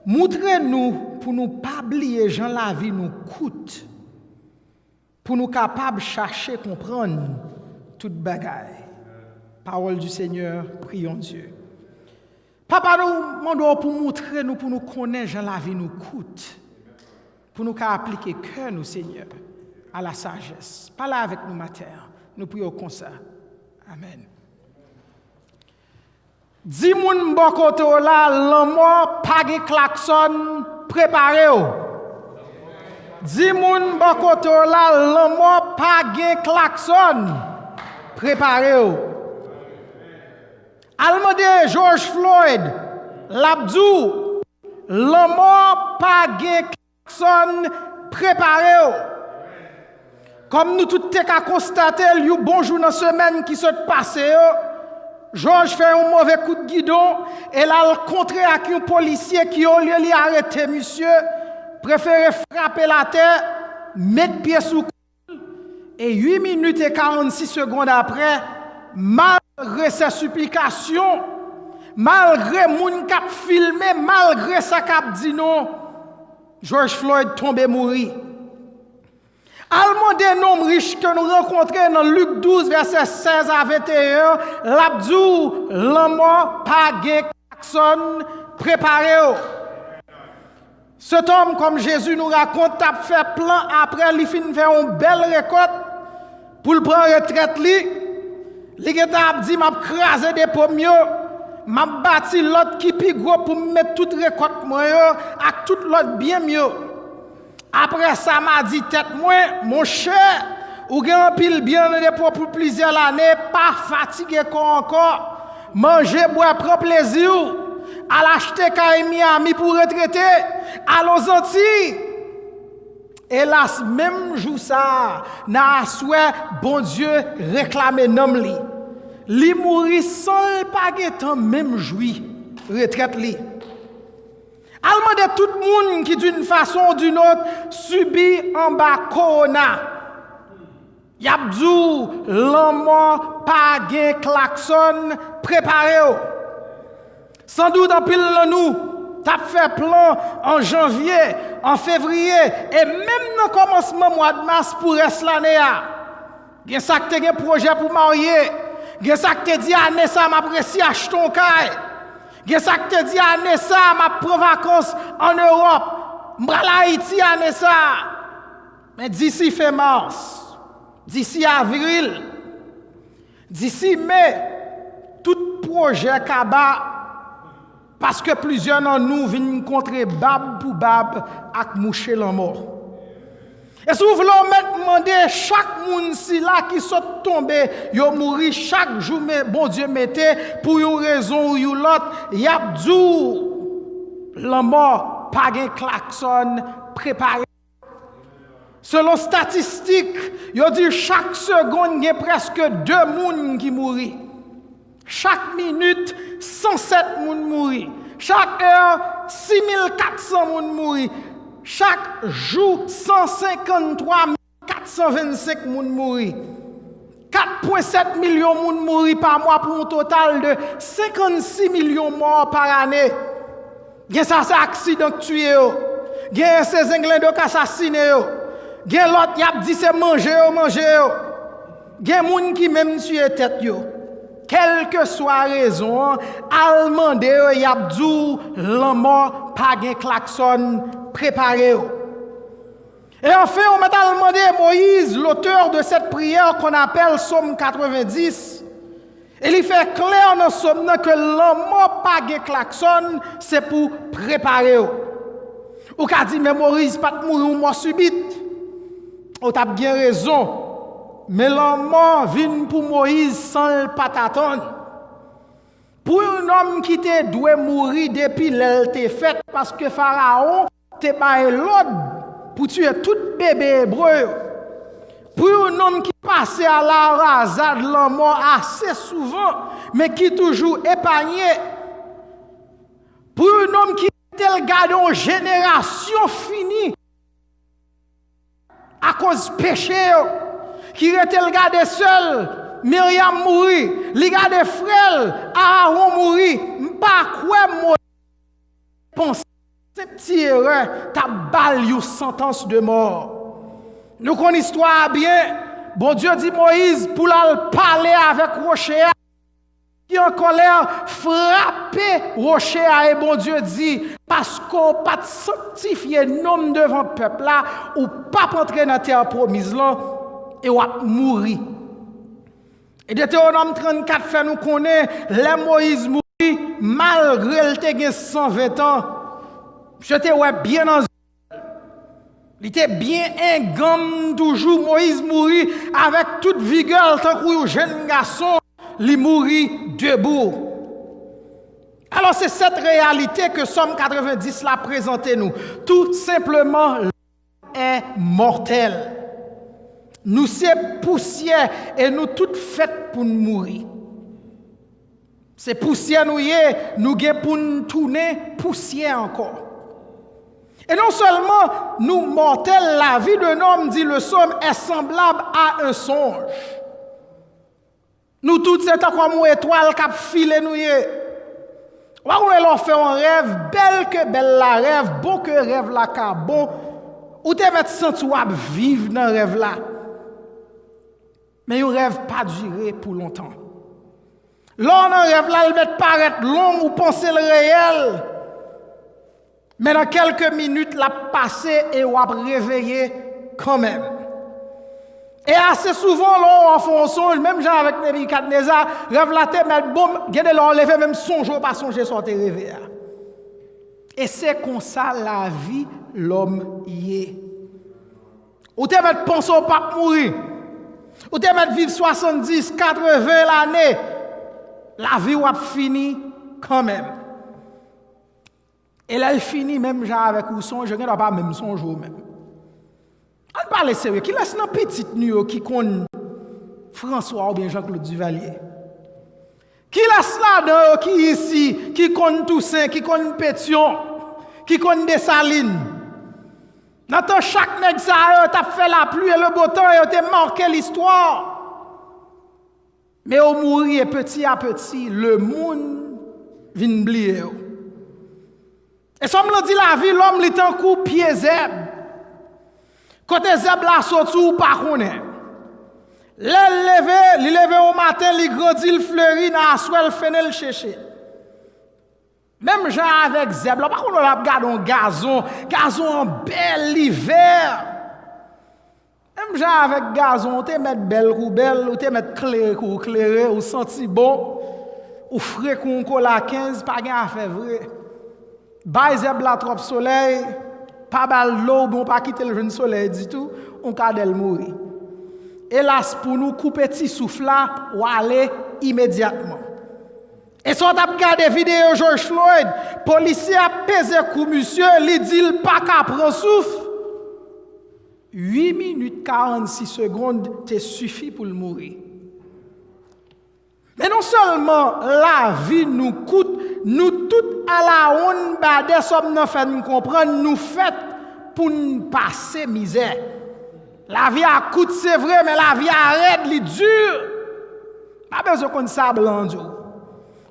Speaker 6: Montrez-nous pour nous pas oublier gens la vie nous coûte. Pour nous capables chercher comprendre toute bagaille. Parole du Seigneur, prions Dieu. Papa nous demande pour montrer nous pour nous connaître gens la vie nous coûte. Pour nous appliquer cœur nous Seigneur à la sagesse. Parle avec nous matin. Nous prions comme ça. Amen. Dis moun bokoto la l'amour pas de klaxon préparé ou. Dis moun bokoto la l'amour pas de klaxon préparé ou. Almode George Floyd l'abdou l'amour pas de klaxon préparé ou. Comme nous tout te ka constater le bonjour dans semaine qui se passe Georges fait un mauvais coup de guidon et là le contre avec un policier qui au lieu de l'arrêter monsieur préfère frapper la terre mettre pied sous cou et 8 minutes et 46 secondes après malgré ses supplications malgré moun k'ap filmé malgré sa k'ap dit non George Floyd tombé mourir. Allemand des noms riches que nous rencontrons dans Luc 12, verset 16 à 21, l'abdou, l'amour, pas klaxon, préparé. Cet homme, comme Jésus nous raconte, a fait plan après, il fin faire une belle récolte pour le prendre retraite. Il a dit, m'a crasé des pommes, m'a bâti l'autre qui pi gros pour mettre toute récolte, avec toute l'autre bien mieux. Après ça m'a dit tête moi mon cher ou gen pile bien pour plusieurs années pas fatigué encore manger boire prendre plaisir à l'acheter kay Miami pour retraiter à Los Antilles. Hélas même jour ça n'a souhait bon Dieu réclamer nom li mourir sans pas temps même joui retraite li. Allemand de tout le monde qui d'une façon ou d'une autre subit en bas corona. Yabdou, l'amour, pas de klaxon, préparé. Sans doute en pile nous, t'as fait plan en janvier, en février, et même dans le commencement mois de mars pour rester l'année. Gen ça que te gen projet pour marier. Gen ça que te dit année ça m'apprécie acheter ton caille. Gen ça que te dit année ça m'a prendre vacances en Europe. M'bral Haïti année ça. Mais d'ici fin mars, d'ici avril, d'ici mai, tout projet kaba parce que plusieurs d'entre nous viennent rencontrer bab pour bab ak mouche la mort. Et si vous voulez demander chaque monde si là qui sont tombé, yo mouri chaque jour mais bon Dieu mettait pour une raison ou une autre, y a dou la mort pas gen klaxon préparé. Selon statistiques, yo dit chaque seconde y a presque 2 moun qui mouri. Chaque minute 107 moun mouri. Chaque heure 6400 moun mouri. Chaque jour, 153 425 moun mouri. 4,7 millions moun mouri par mois pour un total de 56 millions morts par année. Gen ça c'est accident tué yo. Gen ces anglais de assassiné yo. Gen l'autre y a dit c'est manger yo. Gen moun qui même tué tête yo. Quelle que soit raison, al mande yo y a dit la mort pas gen klaxon préparé. Et enfin, on m'a demandé à Moïse, l'auteur de cette prière qu'on appelle Psaume 90, et il fait clair dans ce psaume que l'amour pas de klaxon, c'est pour préparer. Ou qu'a dit, mais Moïse, pas de mourir mort subite. Ou t'as bien raison. Mais l'amour vient pour Moïse sans le pataton. Pour un homme qui te doit mourir depuis l'elle t'est faite parce que Pharaon te baille l'ordre pour tuer tout bébé hébreu. Pour un homme qui passe à la rasade la mort assez souvent, mais qui toujours épargné. Pour un homme qui tel garde une génération finie à cause du péché, qui était le garde seul, Myriam mourit, li garde frère, Aaron mourit, pas quoi moi pense cette petite erreur t'a bal une sentence de mort. Nous connaissons l'histoire bien. Bon Dieu dit Moïse pour la parler avec Rocher qui en colère frapper Rocher et bon Dieu dit parce qu'on pas sanctifier nom devant le peuple là ou pas entrer dans la terre promise là et ou mourir. Et Deutéronome 34 fait nous connaître les Moïse mourit malgré le te 120 ans. J'étais bien dans il était bien un gomme toujours Moïse mourit avec toute vigueur tant que jeune garçon il mourit debout. Alors c'est cette réalité que Psaume 90 l'a présenté nous. Tout simplement est mortel. Nous c'est poussière et nous toutes faites pour nous mourir. C'est poussière nous gain pour nous tourner poussière encore. Et non seulement nous mortels, la vie d'un homme, dit le psaume, est semblable à un songe. Nous tous, c'est comme une étoile qui a filé nous. On leur fait un rêve, belle que belle la rêve, bon que rêve la ka bon. Ou te met senti ou vivre dans le rêve là. Mais un rêve pas duré pour longtemps. Là, dans le rêve là, il met paraître long ou penser le réel. Mais dans quelques minutes, la passé et on a réveillé quand même. Et assez souvent, là, on fait un songe, même genre avec Nebuchadnezzar, rêve la tête, mais bon, gardez l'enlever, même songe, pas songer, sortir rêver. Et c'est comme ça la vie, l'homme y est. Ou te mettre penser au pape mourir. Ou te mettre vivre 70, 80 l'année. La vie ou a fini quand même. Et là, il finit même genre avec ou songe, je ne dois pas même songer même. On parle sérieux. Qui laisse dans petite nuit qui connaît François ou bien Jean-Claude Duvalier? Qui laisse là-dedans qui ici, qui connaît Toussaint, qui connaît Pétion, qui connaît Dessalines? Dans chaque nègre ça t'a fait la pluie et le beau temps et t'a marqué l'histoire. Mais au mourir petit à petit, le monde vient oublier. Et ça me dit la vie, l'homme est en coup pied zèbre. Côté zèbre la sorti ou pas connaît. Il levé au matin, il grandit, il fleurit, dans la soie, il fait le chercher. Même gens avec Zeb, là, par contre, on a regardé un gazon en bel hiver. Même gens avec gazon, on te met belle ou belle, ou te met clairé, ou senti bon, ou frais ou cola 15, pas gain à faire vrai. Bay Zeb la trop soleil, pas bal l'eau, bon pas quitter le jeune soleil du tout, on cadel mourir. Hélas pour nous couper petit souffle là ou aller immédiatement. Et si on a regardé vidéo George Floyd, policier a pesé coup monsieur, il dit il pas qu'à prendre souffle. 8 minutes 46 secondes te suffit pour le mourir. Mais non seulement la vie nous coûte, nous toutes à la honte badé sommes nous fait nous comprendre, nous fait pour nous passer misère. La vie a coûte c'est vrai, mais la vie arrête, elle est dure. Pas besoin qu'on ça blanc.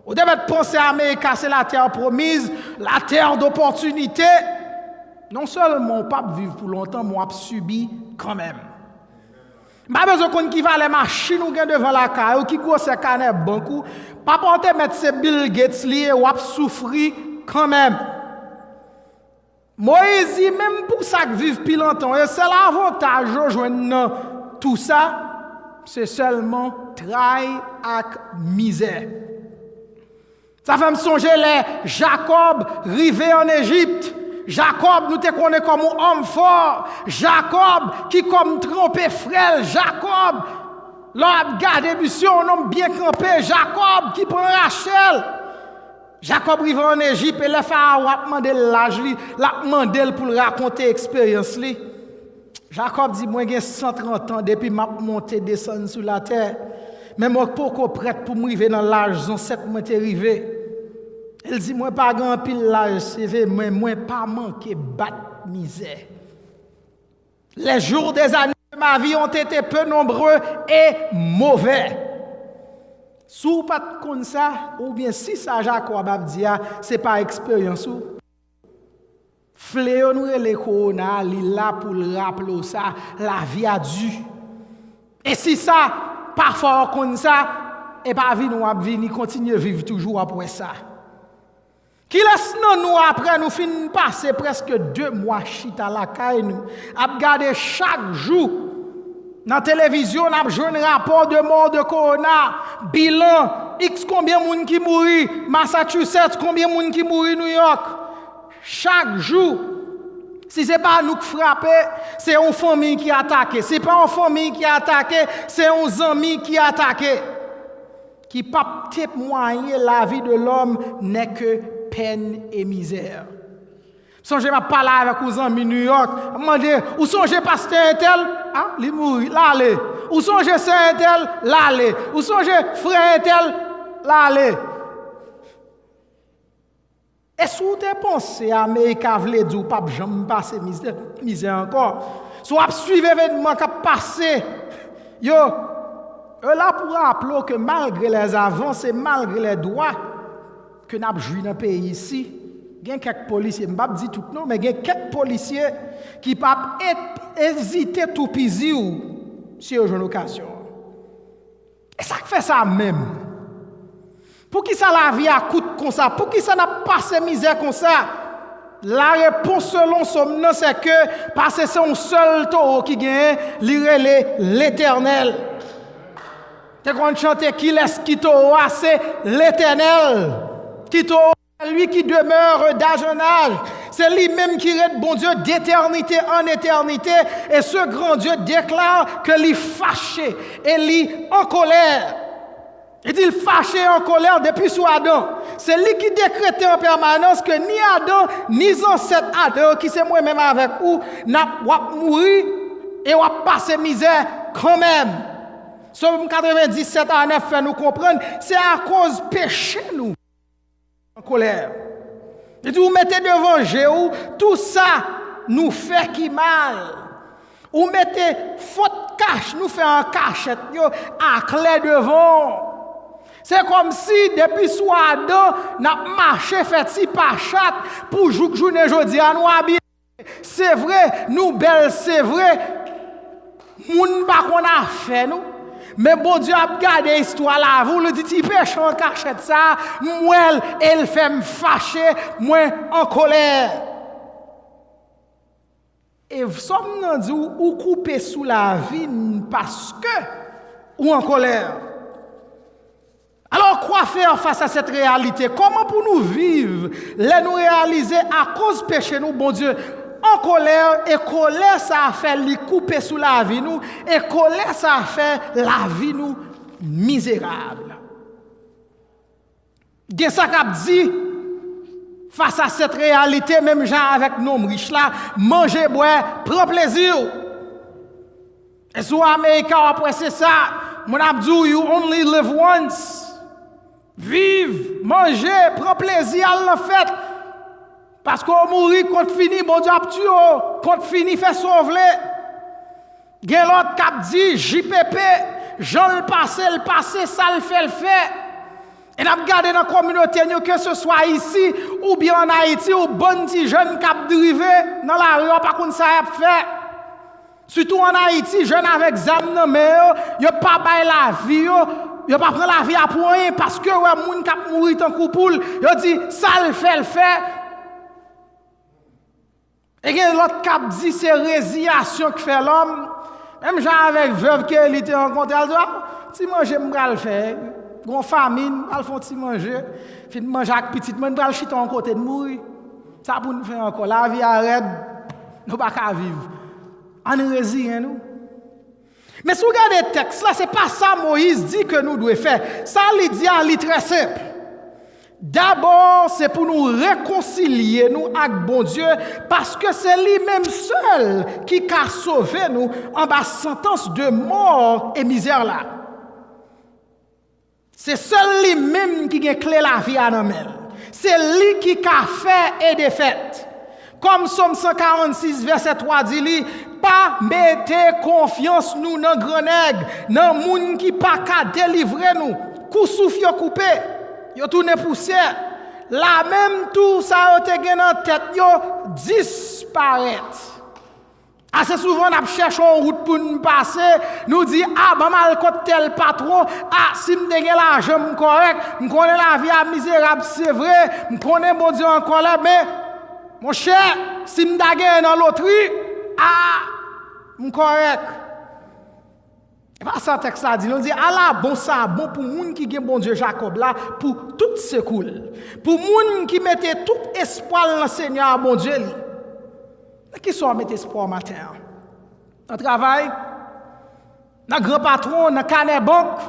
Speaker 6: Vous devez penser à Amérique, c'est la terre promise, la terre d'opportunité. Non seulement on pas vivre pour longtemps, mais on a subi quand même. Pas besoin qu'on qui va les machines ou devant la caille, qui grosse canet bankou, pas porter mettre ces Bill Gates liés ou a souffrir quand même. Moïse même pour ça que vivre plus longtemps, et c'est l'avantage de joindre tout ça, c'est seulement travail et misère. Ça fait me songer les Jacob rivé en Égypte. Jacob nous te connaît comme un homme fort. Jacob qui comme trompé frère. Jacob, l'homme gardé mission, un homme bien campé. Jacob qui prend Rachel. Jacob rivé en Égypte et le pharaon a demandé l'âge, l'a demandé pour raconter l'expérience. Jacob dit, moi j'ai 130 ans depuis m'a monté descendre sur la terre. Mais moi pas prête pour m'arriver dans l'âge, j'en 7 mois t'es arrivé. Elle dit, moi pas grand pile l'âge, c'est vrai, mais moi pas manqué battre misère. Les jours des années de ma vie ont été peu nombreux et mauvais. Si vous pas comme ça, ou bien si ça Jacob a dit, c'est pas expérience ou. Fléau nous les corona, il là pour le rappeler ça, la vie a dû. Et si ça parfois comme ça, et pas vie nous a venir continuer vivre toujours après ça. Qui laisse nous après nous fin passer presque 2 mois chita la caille nous, à regarder chaque jour dans la télévision, on a joué un rapport de mort de corona, bilan, X combien de monde qui mourit, Massachusetts, combien de monde qui mourit New York. Chaque jour, si ce n'est pas nous qui frappons, c'est une famille qui attaque. Si ce n'est pas une famille qui attaque, c'est un ami qui attaque. Qui pas peut-être moyen la vie de l'homme n'est que peine et misère. Songez m'a parler avec aux amis New York, demandé où songez pasteur un tel, ah, il mourit, l'aller. Où songez c'est un tel, l'aller. Où songez frère un tel, l'aller. Est-ce que vous avez pensé à Amérique vle dire pas jamais passer misère encore? Soit suivre événement qui passé. Yo, là pour rappeler que malgré les avancées, malgré les droits que nous avons joué dans le pays ici, il y a quelques policiers, je ne vais pas dire tout non, mais il y a quelques policiers qui ne peuvent pas hésiter tout pisi sur une occasion. Et ça fait ça même. Pour qui ça la vie a coûte comme ça? Pour qui ça n'a pas passé misère comme ça? La réponse selon son nom, c'est que parce que c'est un seul taureau qui gagne, l'Éternel. Tu as chanter qui laisse qui taureau, c'est l'Éternel. Qui taureau, lui qui demeure d'âge en âge. C'est lui-même qui est bon Dieu d'éternité en éternité. Et ce grand Dieu déclare que lui fâché et lui en colère. Il dit fâché en colère depuis sous Adam. C'est lui qui décrète en permanence que ni Adam, ni ancêtre Adam, qui c'est moi-même avec vous, n'a pas mourir et va passer misère quand même. Somme 97 à 9 fait nous comprendre, c'est à cause péché nous en colère. Il dit vous mettez devant Jéhu, tout ça nous fait qui mal. Vous mettez faute cache, nous fait en cachette, à clé devant. C'est comme si, depuis soit Adam, n'a marché fait si pas chat pour journée aujourd'hui à nous habiller. C'est vrai, nous belles, c'est vrai. Moun pas qu'on a fait nous. Mais bon Dieu a gardé l'histoire là, vous le dites, il pêche en cachette ça, moi, elle fait me fâcher, moi en colère. Et somme nan dit ou couper sous la vie parce que ou en colère. Alors quoi faire face à cette réalité? Comment pour nous vivre, les nous réaliser à cause péché nous, bon Dieu, en colère, et colère ça a fait lui couper sous la vie nous, et colère ça a fait la vie nous misérable. Gen ça qu'a dit face à cette réalité, même gens avec nos riches là, manger, boire, prendre plaisir. Et sous Américain, après c'est ça, mon abdou, you only live once. Vive, manger, prendre plaisir à la fête. Parce qu'on mourit, quand fini, bon Dieu a tué, quand fini, fait sauver. Gen l'autre cap dit, JPP, Jean le passé, ça le fait. Et nous regardons dans la communauté, que ce soit ici, ou bien en Haïti, ou bon petit jeune qui a drivé dans la rue, par contre, ça a fait. Surtout en Haïti, jeune avec zam, mais il pas bail la vie, il pas prendre la vie à point, parce que ouais, moun qui a mouru en coupoule, il dit, ça le fait. Et l'autre qui a dit, c'est résiliation qui fait l'homme. Même gens avec veuve qui était rencontré, elle dit, si moi j'aime le faire. Gon famine, al font ti manger, fin manger avec petite man pral chita en côté de mourir. Ça pour nous faire encore la vie arrête, nous pas ka vivre. On résilient nous. Mais si vous regardez le texte là, c'est pas ça Moïse dit que nous devons faire. Ça il dit à très simple. D'abord, c'est pour nous réconcilier nous avec bon Dieu parce que c'est lui-même seul qui a sauvé nous en bas sentence de mort et misère là. C'est seul lui-même qui a clé la vie à nous. C'est lui qui a fait et défait. Comme Somme 146, verset 3 dit, pas mettez confiance nous dans grand nègre, dans moun qui pas qu'à délivrer nous. Coup souffle coupé, yo tourné poussière. La même tout ça te gen en tête yo disparaître. Assez souvent, nous cherchons une route pour nous passer, nous disons, bah, mal côté tel patron, si je suis l'argent correct, je connais la vie misérable, c'est vrai, je connais mon Dieu en colère, mais, mon cher, si je suis dans l'autre, je suis correct. Et pas ça, texte ça dit, nous dit, bon ça, bon pour les gens qui ont bon Dieu Jacob là, pour tout secours. Pour les gens qui mettent tout espoir dans le Seigneur, bon Dieu. Qui sont mettre espoir matin? Dans le travail, dans le grand patron, dans le carnet banque,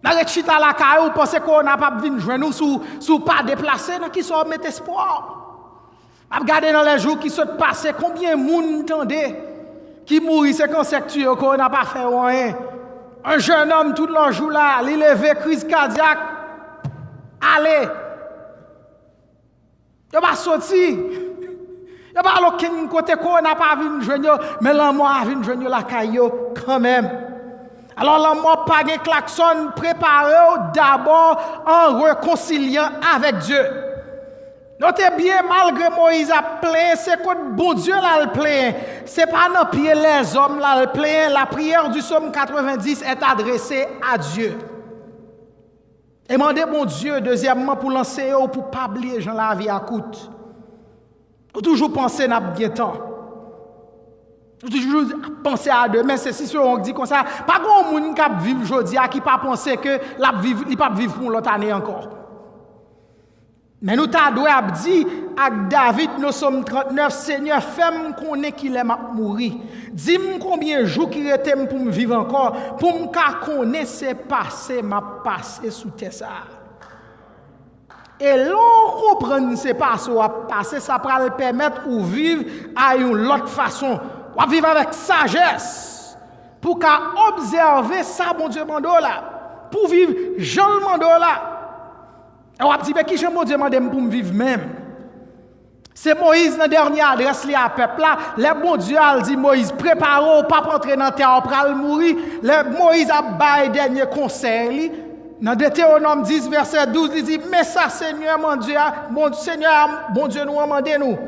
Speaker 6: dans le chita la caillou, pensez qu'on n'a pas vu nous sous pas déplacé, dans qui sont mettre espoir? Regardez dans les jours qui sont passés, combien de monde entendait qui mourit, c'est conceptueux qu'on n'a pas fait rien. Un jeune homme, tout le jour là, il levé crise cardiaque, allez, il va sortir. Il n'y a pas aucun côté qu'on n'a pas vu une jeune, mais l'amour a vu une jeune la caillou quand même. Alors l'amour pas de klaxon, préparez d'abord en réconciliant avec Dieu. Notez bien, malgré Moïse a plaint, c'est que bon Dieu là le plaint. Ce n'est pas dans pied les hommes là le plaint. La prière du psaume 90 est adressée à Dieu. Et demandez bon Dieu, deuxièmement, pour lancer ou pour ne pas oublier Jean la vie à coûte. Ou toujours penser à bien temps. Toujours penser à demain, c'est si on dit comme ça. Pas grand monde qui vit aujourd'hui qui pas penser que il pas vivre pour l'autre année encore. Mais nous t'a doit dit avec David nous sommes 39 Seigneur fais-moi connaître qu'il est mourir. Dis-moi combien de jours qui restent pour me vivre encore pour me connaître c'est passé m'a passé sous terre ça. Et l'on comprend c'est pas passer ça pour le permettre ou vivre à une autre façon, ou vivre avec sagesse pour qu'à observer ça bon Dieu mando là, pour vivre Jean le mando là. Et on va dire mais qui Jean bon Dieu mande pour me vivre même. C'est Moïse dans dernière adresse li à peuple là, le bon Dieu a dit Moïse prépare-vous pas rentrer dans terre pour mourir. Le Moïse a bail dernier conseil dans Deutéronome 10, verset 12, il dit, mais ça, Seigneur, mon Dieu, bon Seigneur, bon Dieu, nous demandez nous.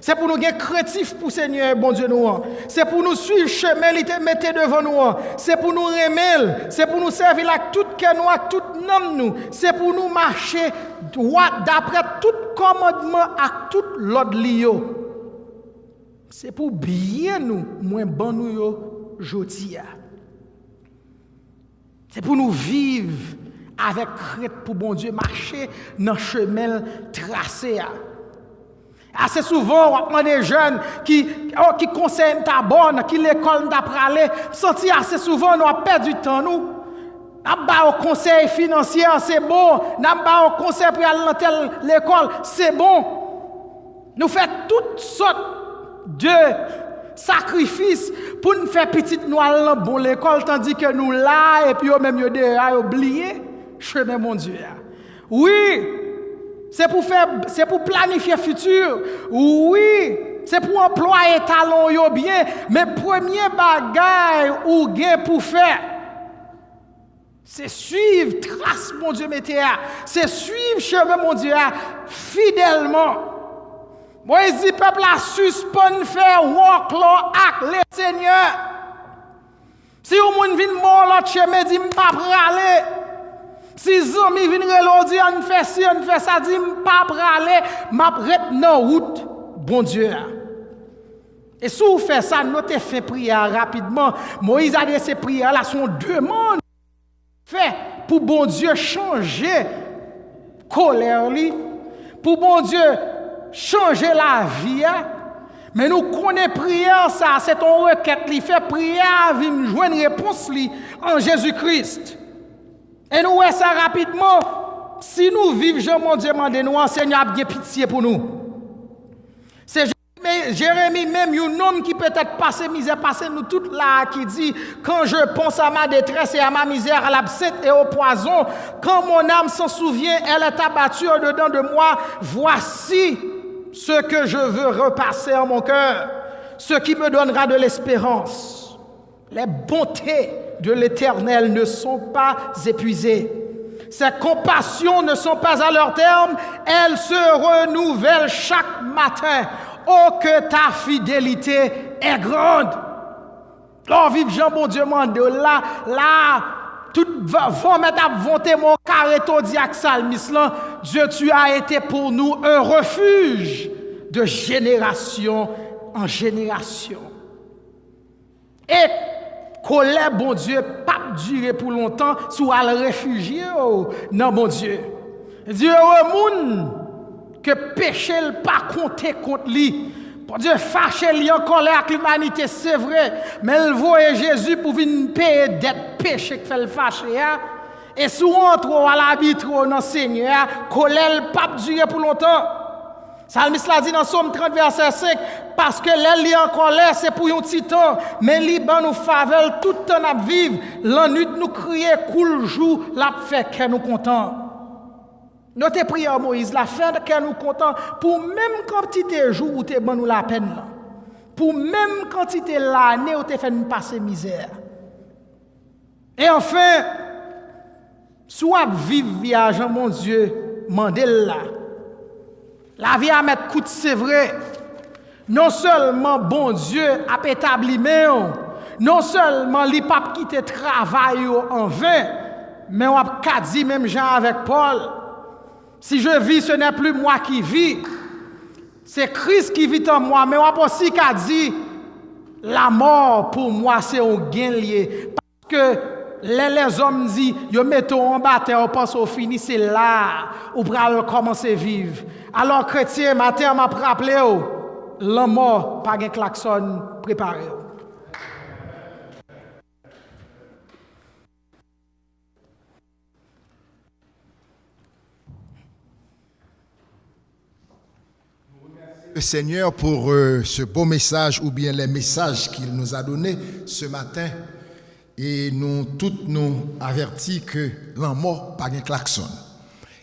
Speaker 6: C'est pour nous gagner créatif pour Seigneur, bon Dieu nous. C'est pour nous suivre le chemin qu'il te mette devant nous. C'est pour nous aimer. C'est pour nous servir avec tout cœur nous, avec tout nom nous. C'est pour nous marcher droit d'après tout commandement, avec tout l'ordre lio. C'est pour bien nous, moins bon nous yo jodi. C'est pour nous vivre avec crête pour bon Dieu marcher dans le chemin tracé. Assez souvent, on a des jeunes qui conseillent ta bonne, qui l'école d'après senti assez souvent, nous avons perdu du temps. Nous avons au conseil financier, c'est bon. Nous avons au conseil pour aller dans telle l'école, c'est bon. Nous faisons toutes sortes de sacrifices pour nous faire petite nous aller dans bon l'école, tandis que nous là, et puis même nous oublié, chemin mon Dieu. Oui. C'est pour planifier le futur. Oui, c'est pour employer talent yo bien, mais premier bagage ou gain pour faire, c'est suivre trace mon Dieu météa, c'est suivre chemin mon Dieu fidèlement. Moïse dit peuple a suspend faire walk avec le Seigneur. Si au monde vient mort l'autre chemin dit m'pas praler. Si zami vin relo di on fait ci on fait ça dit m'pas praler m'a rete dans route bon Dieu. Et si vous faites ça nous te fait prière rapidement. Moïse a dit ces prières là son demande fait pour bon Dieu changer colère li, pour bon Dieu changer la vie. Mais nous connaissons prière ça, c'est ton requête li fait prière vient joindre réponse li en Jésus-Christ. Et nous voyons ça rapidement. Si nous vivons, Jean mon Dieu, demandez-nous, Seigneur, a bien pitié pour nous. C'est Jérémie même, un homme qui peut-être passe misère, passe nous toutes là, qui dit, quand je pense à ma détresse et à ma misère, à l'absinthe et au poison, quand mon âme s'en souvient, elle est abattue au-dedans de moi, voici ce que je veux repasser en mon cœur, ce qui me donnera de l'espérance. Les bontés de l'Éternel ne sont pas épuisées. Ses compassions ne sont pas à leur terme. Elles se renouvellent chaque matin. Oh, que ta fidélité est grande. Oh, vive Jean, bon Dieu, mande là, tout va mettre à volonté mon carreto diac salmis là. Dieu, tu as été pour nous un refuge de génération en génération. Et colère, bon Dieu, pas durer pour longtemps, soit à le réfugier, non, bon Dieu. Dieu, moun que péché le pas compter contre lui. Bon Dieu, fâché lui en colère avec l'humanité, c'est vrai, mais il voit Jésus pour venir payer dette péché qui fait le fâché. Et si on entre à l'arbitre dans le Seigneur, colère pas durer pour longtemps. Psalmiste l'a dit dans Somme 30, verset 5, parce que l'elle en colère, c'est pour un petit temps, mais liban nous faveur tout le temps à vivre. La nuit nous crier, coule jour, la fait que nous content. Notre prière Moïse, la fait que nous content, pour même quantité jour où tu bon nous la peine, pour même quantité l'année où tu fait nous passer misère. Et enfin, soit vivre via Jean mon Dieu, mandel là. La vie à mettre coûte, c'est vrai. Non seulement bon Dieu a établi non seulement les papes qui te travaillent en vain, mais on a dit même Jean avec Paul. Si je vis, ce n'est plus moi qui vis. C'est Christ qui vit en moi. Mais on a aussi qu'à dit la mort pour moi c'est un gain lié. Parce que les hommes disent, yo mettons en bataille, on pense au fini, c'est là où on commencer à vivre. Alors, chrétien, matin, m'a rappelé, la mort, pas de klaxon préparé.
Speaker 3: Le Seigneur pour ce beau message ou bien les messages qu'il nous a donnés ce matin. Et nous tous nous avertis que la mort pas un klaxon.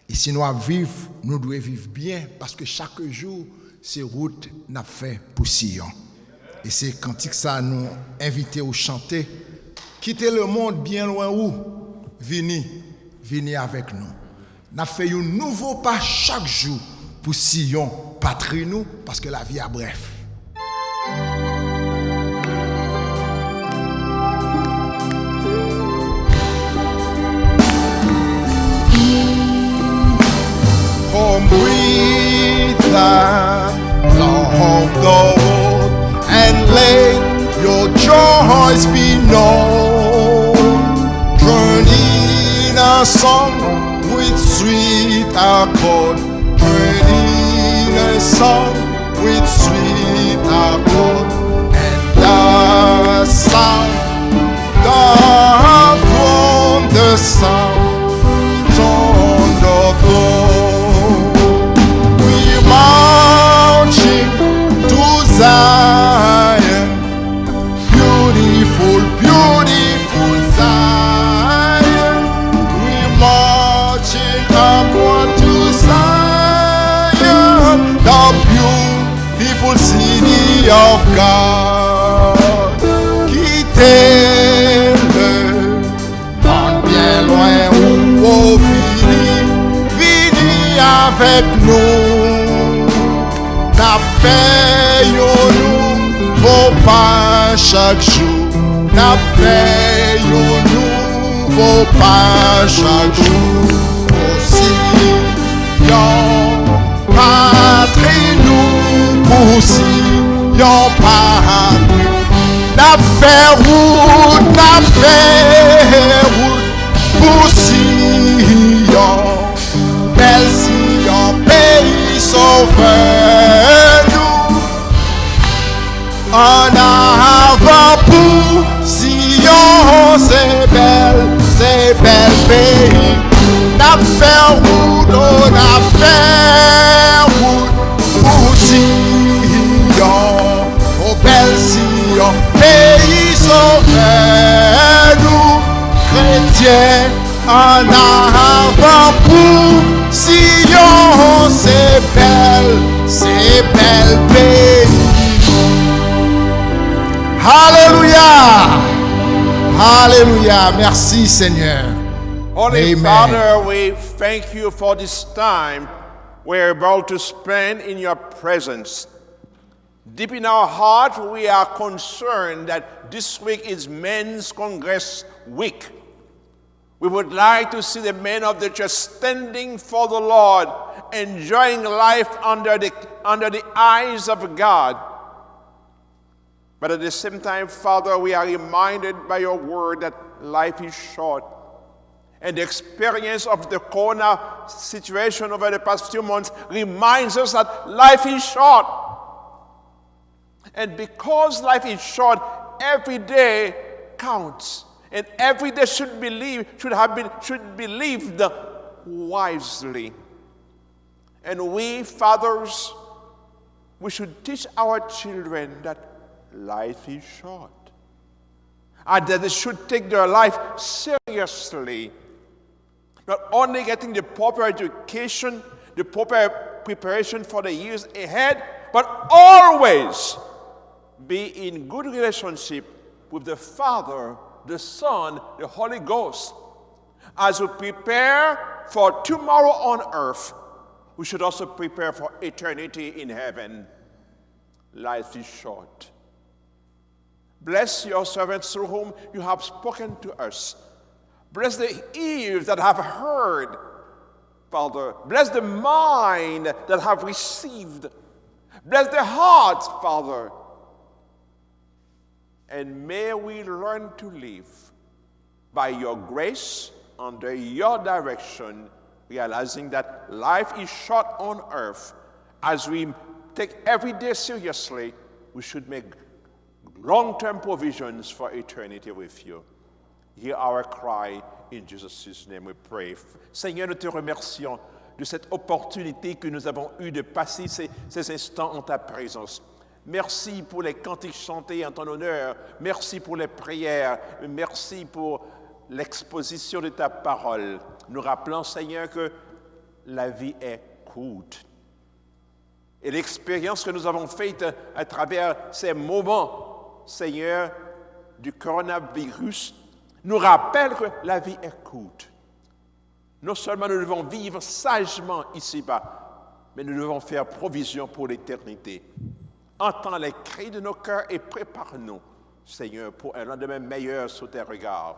Speaker 3: Et si nous vivons, nous devons vivre bien parce que chaque jour, ces routes n'a fait pour Sion. Et c'est quand ça nous invite à chanter, quitter le monde bien loin où, venez avec nous. N'a fait un nouveau pas chaque jour
Speaker 2: pour sillon patrie nous, parce que la vie a bref.
Speaker 3: Come with the love of the world and let your joys be known. Join in a song with sweet accord. Join in a song with sweet accord. And the sound, the sound on the throne. We're marching to Zion, beautiful, beautiful Zion. We're marching upward to Zion, the beautiful city of God. Quittez-le, en bien loin où au fini avec nous. N'a fait nous vos pas chaque jour. N'a fait nous vos pas chaque jour. Aussi, yon patrie nous aussi, yon patrie. N'a fait route pour Sion, belle Sion, pays sauveur nous. En avant pour Sion, c'est belle pays. N'a fait route, on a fait route pour Sion, oh belle Sion, pays sauveur nous. Chrétiens en avant pour Sion, c'est belle pays. Alléluia, alléluia, merci Seigneur.
Speaker 1: Holy
Speaker 3: Amen.
Speaker 1: Father, we thank you for this time we're about to spend in your presence. Deep in our heart, we are concerned that this week is Men's Congress week. We would like to see the men of the church standing for the Lord, enjoying life under the eyes of God. But at the same time, Father, we are reminded by your word that life is short. And the experience of the corona situation over the past few months reminds us that life is short. And because life is short, every day counts. And every day should be lived wisely. And we, fathers, we should teach our children that life is short. And that they should take their life seriously. Not only getting the proper education, the proper preparation for the years ahead, but always be in good relationship with the Father, the Son, the Holy Ghost. As we prepare for tomorrow on earth, we should also prepare for eternity in heaven. Life is short. Bless your servants through whom you have spoken to us. Bless the ears that have heard, Father. Bless the mind that have received. Bless the hearts, Father. And may we learn to live by your grace, under your direction, realizing that life is short on earth. As we take every day seriously, we should make long-term provisions for eternity with you. Hear our cry. In Jesus' name we pray. Seigneur, nous te remercions de cette opportunité que nous avons eue de passer ces instants en ta présence. Merci pour les cantiques chantés en ton honneur. Merci pour les prières. Merci pour l'exposition de ta parole. Nous rappelons, Seigneur, que la vie est courte. Et l'expérience que nous avons faite à travers ces moments, Seigneur, du coronavirus, nous rappelle que la vie est courte. Non seulement nous devons vivre sagement ici-bas, mais nous devons faire provision pour l'éternité. Entends les cris de nos cœurs et prépare-nous, Seigneur, pour un lendemain meilleur sous tes regards.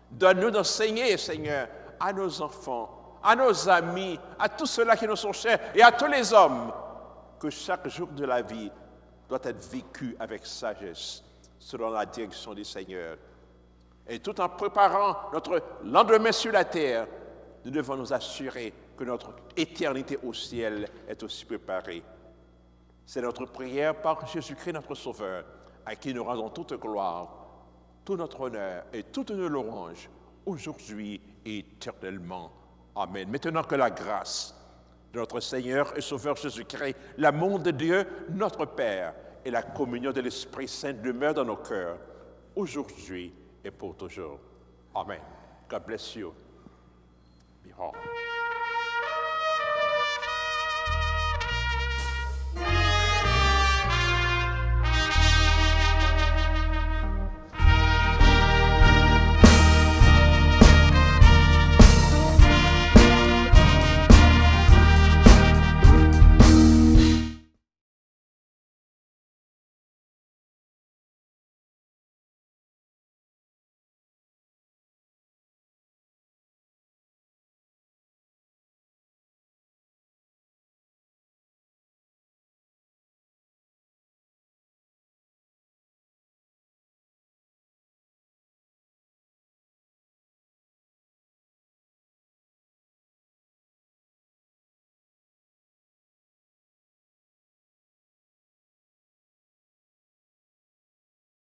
Speaker 1: Donne-nous d'enseigner, Seigneur, à nos enfants, à nos amis, à tous ceux-là qui nous sont chers et à tous les hommes, que chaque jour de la vie doit être vécu avec sagesse, selon la direction du Seigneur. Et tout en préparant notre lendemain sur la terre, nous devons nous assurer que notre éternité au ciel est aussi préparée. C'est notre prière par Jésus-Christ, notre Sauveur, à qui nous rendons toute gloire, tout notre honneur et toute nos louanges, aujourd'hui et éternellement. Amen. Maintenant que la grâce de notre Seigneur et Sauveur Jésus-Christ, l'amour de Dieu, notre Père, et la communion de l'Esprit Saint demeurent dans nos cœurs, aujourd'hui et pour toujours. Amen. God bless you. Be home.